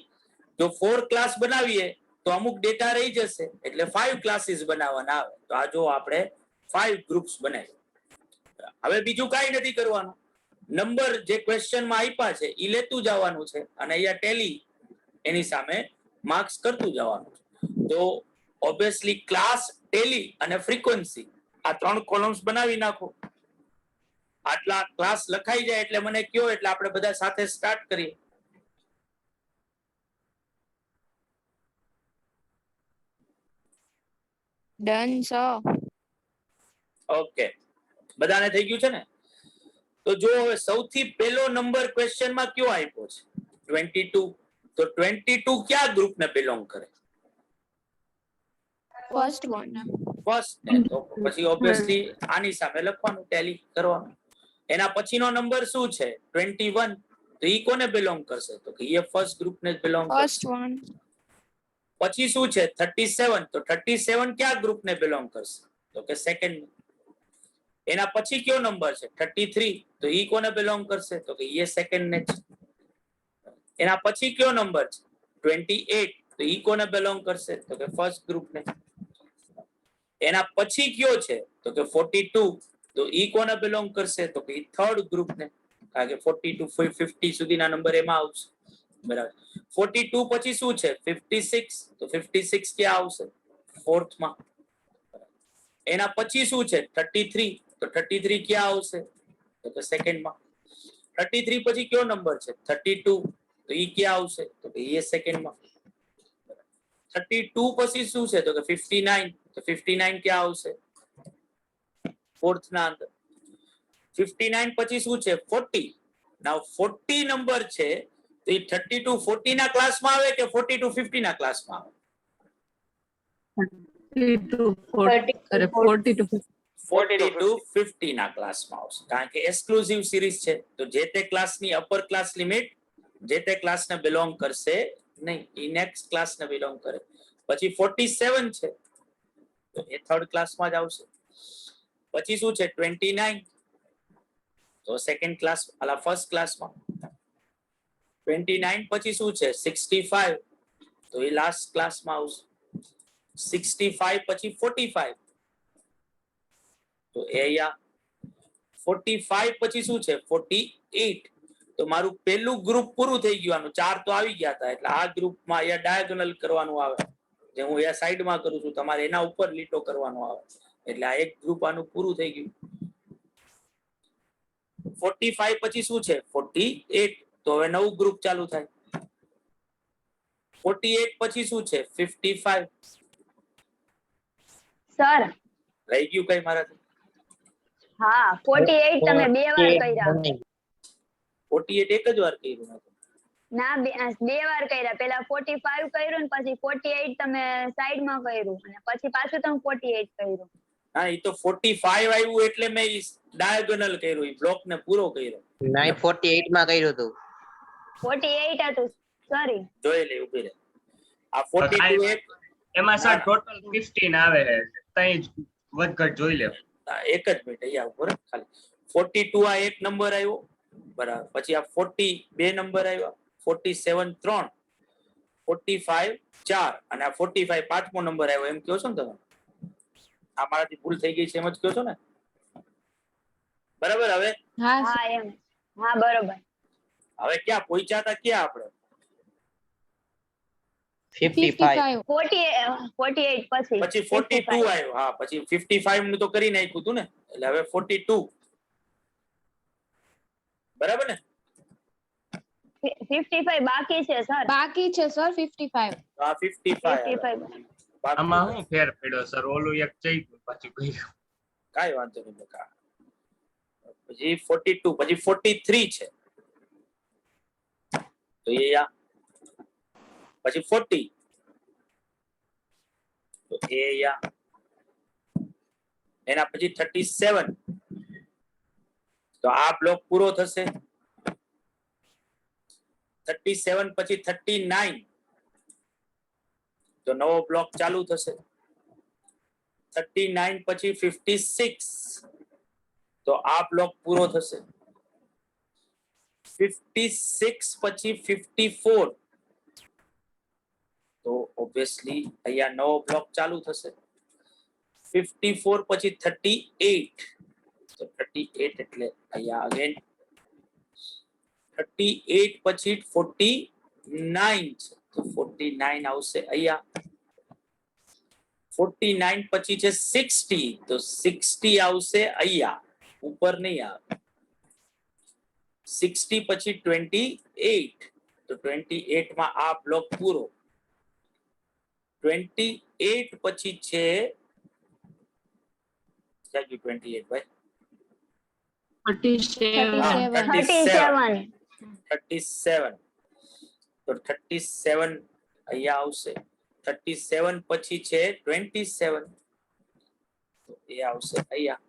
જો 4 ક્લાસ બનાવીએ તો અમુક ડેટા રહી જશે એટલે 5 ક્લાસીસ બનાવવાના આવે. તો આ જો આપણે 5 ગ્રુપ્સ બનાવી. હવે બીજું કાંઈ નથી કરવાનું, નંબર જે ક્વેશ્ચનમાં આપ્યા છે એ લેતું જવાનું છે અને અહીંયા ટેલી એની સામે માર્ક્સ કરતું જવાનું છે. તો ઓબ્વિયસલી ક્લાસ, ટેલી અને ફ્રીક્વન્સી આ 3 કોલમ્સ બનાવી નાખો. આટલા ક્લાસ લખાઈ જાય એટલે મને કયો, એટલે આપણે બધા સાથે સ્ટાર્ટ કરીએ. Done sir. ઓકે, બધાને થઈ ગયું છે ને? તો જો હવે સૌથી પહેલો નંબર ક્વેશ્ચનમાં કયો આપ્યો છે? 22. તો 22 કયા ગ્રુપને બિલોંગ કરે? First one. ફર્સ્ટ ને. તો પછી ઓબ્વિયસલી આની સામે લખવાનું, ટેલી કરવાનું. એના પછીનો નંબર શું છે? 21. તો ઈ કોને બિલોંગ કરશે? તો કે એ ફર્સ્ટ ગ્રુપને બિલોંગ ફર્સ્ટ કરશે. વન. પછી શું છે? 37. તો 37 કયા ગ્રુપને બિલોંગ કરશે? તો કે સેકન્ડ. એના પછી કયો નંબર છે? 33. તો ઈ કોને બિલોંગ કરશે? તો કે એ સેકન્ડ ને છે. એના પછી કયો નંબર છે? 28. તો ઈ કોને બિલોંગ કરશે? તો કે ફર્સ્ટ ગ્રુપને. એના પછી કયો છે? તો કે 42. તો ઈ કોને બિલોંગ કરશે? તો કે થર્ડ ગ્રુપને, કારણ કે 40 to 50 સુધીના નંબર એમાં આવશે. બરાબર. 42 પછી શું છે? 56. તો 56 ક્યાં આવશે? ફોર્થમાં. એના પછી શું છે? 33. તો 33 ક્યાં આવશે? તો કે સેકન્ડમાં. 33 પછી કયો નંબર છે? 32. તો ઈ ક્યાં આવશે? તો કે એ સેકન્ડમાં. 32 પછી શું છે? તો કે 59. તો 59 ક્યાં આવશે? ફોર્થ ના અંદર. 59 પછી શું છે? 40. નાઉ 40 નંબર છે તો એ 30 to 40 ના ક્લાસમાં આવે કે 40 to 50 ના ક્લાસમાં આવે? 40 to 50. 40 to 50 ના ક્લાસમાં આવશે, કારણ કે એક્સક્લુઝિવ સિરીઝ છે તો જે તે ક્લાસની અપર ક્લાસ લિમિટ જે તે ક્લાસને બિલોંગ કરશે નહીં, એ નેક્સ્ટ ક્લાસને બિલોંગ કરે. પછી 47 છે તો એ થર્ડ ક્લાસમાં જ આવશે. પછી શું છે? 29. તો સેકન્ડ ક્લાસ, અલા ફર્સ્ટ ક્લાસમાં. 29 પછી શું છે? 65. તો એ લાસ્ટ ક્લાસમાં આવશે. 65 પછી 45. તો એ અહીંયા 45 પછી શું છે? 48. તો મારું પહેલું ગ્રુપ પૂરું થઈ ગયું, આનું 4 તો આવી ગયા હતા, એટલે આ ગ્રુપમાં અહીંયા ડાયાગોનલ કરવાનું આવે, જે હું અહીંયા સાઈડમાં કરું છું, તમારે એના ઉપર લીટો કરવાનો આવે, એટલે આ એક ગ્રુપ આનું પૂરું થઈ ગયું. 45 પછી શું છે? 48. તો હવે નવું ગ્રુપ ચાલુ થાય. 48 પછી શું છે? 55. સર. રહી ગયું કઈ મારાથી? હા 48 તમે 2 વાર કર્યા. 48 એક જ વાર કર્યું નથી. ના 2 વાર કર્યા. પહેલા 45 કર્યું ને પછી 48 તમે સાઈડમાં કર્યું અને પછી પાછું તમે 48 કર્યું. હા, એ તો 45 આવ્યું એટલે મેં ડાયાગોનલ કર્યું, એ બ્લોક ને પૂરો કર્યો. 948 માં કર્યું હતું. 48 હતું. સોરી. જોઈ લે, ઉભી રહે. આ 42 એક એમાં સર ટોટલ 15 આવે છે, તઈ જ વધઘટ જોઈ લે. એક જ મિનિટ અહીંયા ઉપર ખાલી. 42 આ એક નંબર આવ્યો, બરાબર. પછી આ 40 બે નંબર આવ્યા, 47 3, 45 4 અને આ 45 પાંચમો નંબર આવ્યો, એમ કહો છો ને તમે? આ મારાથી ભૂલ થઈ ગઈ છે એમ જ કહો છો ને? બરાબર. હવે હા એમ. હા બરોબર. હવે ક્યાં પહોંચ્યા હતા? ક્યાં આપણે? 55. 48 પછી. પછી 42 આવ્યો. હા, પછી 55 નું તો કરી નાખ્યું હતું ને, એટલે હવે 42. બરાબર ને? 55 બાકી છે સર. બાકી છે સર 55. તો આ 55 55. આમાં શું ફેર પડ્યો સર? ઓલું એક જઈ ગયું પાછું ગયું. કાઈ વાંધો નહીં બકા. પછી 42 પછી 43 છે તો એ આ પછી 40 તો એ અહીંયા, એના પછી 37, તો આ બ્લોક પૂરો થશે. 37 પછી 39, તો નવો બ્લોક ચાલુ થશે. 39 પછી 56, તો આ બ્લોક પૂરો થશે. 56 પછી 54, તો ઓબ્વિયસલી અહીંયા નવો બ્લોક ચાલુ થશે. 54 પછી 38, તો 38 એટલે અહીંયા અગેન 38 પછી 49 છે, તો 49 આવશે અહીંયા. 49 પછી છે 60, તો 60 આવશે અહીંયા, ઉપર નહીં આવે. 60 પછી 28, તો 28 માં આ બ્લોક પૂરો. 28 પછી છે 28 ભાઈ 37. 37, તો 37 અહીંયા આવશે. 37 પછી છે 27, તો એ આવશે અહીંયા.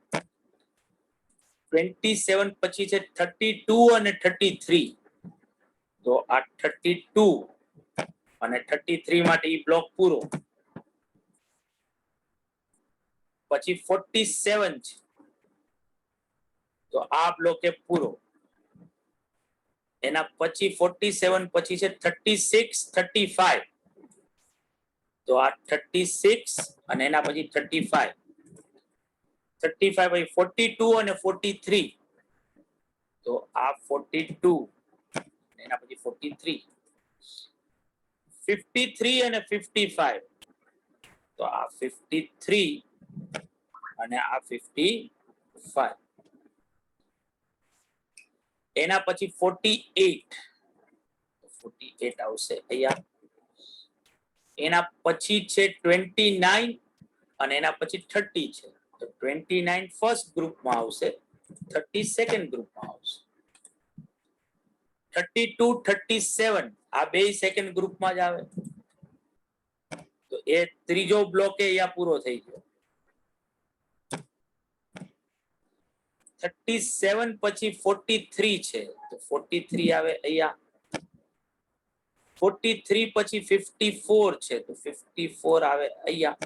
27 પછી છે 32 અને 33, તો આ 32 અને 33 માટે ઈ બ્લોક પૂરો. પછી 47 છે, તો આ બ્લોક એ પૂરો. એના પછી 47 પછી છે 36, 35, તો આ 36 અને એના પછી 35. 35 પછી 42 અને 43, તો આ 42 એના પછી 43. 53 અને 55, તો આ 53 અને આ 55. એના પછી 48, 48 આવશે અહીંયા. એના પછી છે 29 અને એના પછી 30 છે, તો 29 ફર્સ્ટ ગ્રુપમાં આવશે, 30 સેકન્ડ ગ્રુપમાં આવશે. 32, 37 આ બે સેકન્ડ ગ્રુપમાં જ આવે, તો એ ત્રીજો બ્લોક અહીંયા પૂરો થઈ ગયો. 37 પછી 43 છે, તો 43 આવે અહીંયા. 43 પછી 54 છે, તો 54 આવે અહીંયા.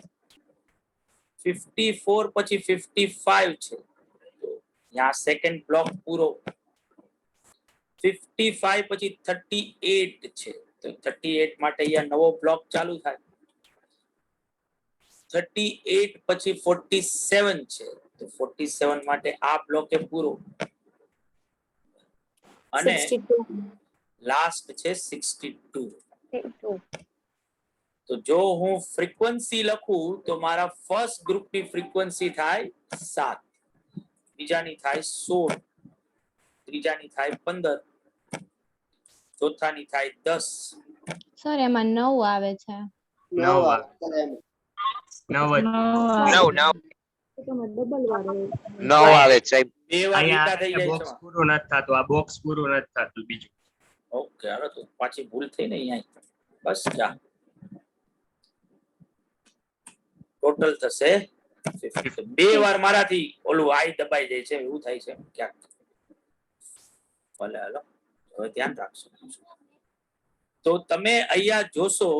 54 પછી 55 છે, તો यहाँ સેકન્ડ બ્લોક પૂરો. 55 પછી 38 છે, તો 38 માટે અહીંયા નવો બ્લોક ચાલુ થાય. 38 પછી 47 છે, તો 47 માટે આ બ્લોક એ પૂરો. અને 62. લાસ્ટ છે 62. તો જો હું ફ્રીક્વન્સી લખું તો મારા ફર્સ્ટ ગ્રુપની ફ્રીક્વન્સી થાય 7, બીજાની થાય 16, ત્રીજાની થાય 15, ચોથાની થાય 10. સર એમાં 9 આવે છે. 9 ડબલ વાર હોય. 9 આવે છે સાહેબ. બે વાર લીટા થઈ જાય બોક્સ છે. પૂરું નથી થતું, આ બોક્સ પૂરું નથી થતું બીજું. ઓકે, હાલો તો પાછી ભૂલ થઈ ને અહીંયા. બસ જા. ટોટલ થશે 50. બે વાર મારાથી ઓલું આઈ દબાઈ જાય છે, એવું થાય છે ક્યાંક. ભલે હાલો, હવે ધ્યાન રાખશો. તો તમે અહીંયા જોશો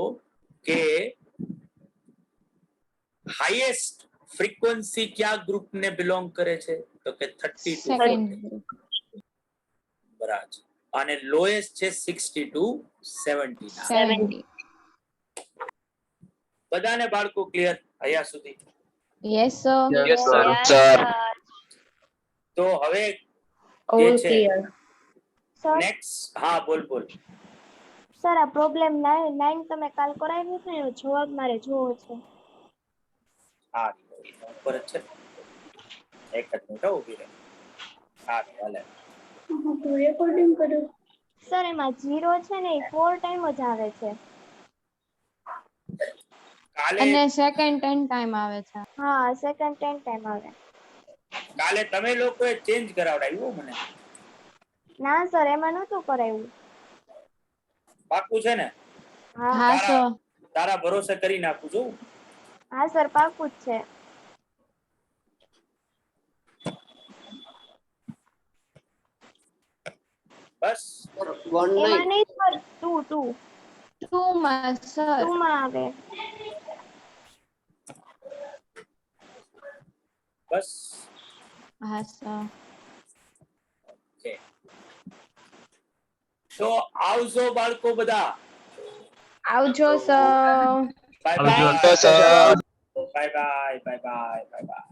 કે હાઈએસ્ટ ફ્રીક્વન્સી કયા ગ્રુપને બિલોંગ કરે છે, તો કે 32. Second group. બરાબર. અને લોએસ્ટ છે 62, 79. 70. બધાને બાળકો ક્લિયર અહીંયા સુધી? Yes sir. Yes, sir. તો હવે All જે છે clear. સર નેક્સ્ટ, હા બોલ બોલ. સર આ પ્રોબ્લેમ 9 તમે કાલ કરાવ્યું છે ને, જવાબ મારે જોવો છે. હા ઉપર જ છે, એક જ મિનિટ ઊભી રહે. હા ભલે. રેકોર્ડિંગ કરો. સર એમાં 0 છે ને એ 4 ટાઈમ જ આવે છે. કાલે અને સેકન્ડ 10 ટાઈમ આવે છે. હા સેકન્ડ 10 ટાઈમ આવે. કાલે તમે લોકોએ ચેન્જ કરાવડાવ્યું મને, ના સર એમાં નહોતું કરાવ્યું. પાક્કું છે ને? હા હા સર. તારા ભરોસે કરી નાખું છું. હા સર પાકું જ છે. બસ એમાં નહીં સર 2 2 માં સર 2 માં આવે. બસ હા સર ઓકે. તો આવજો બાળકો બધા. આવજો સર બાય આવજો bye sir. Bye bye bye bye bye bye.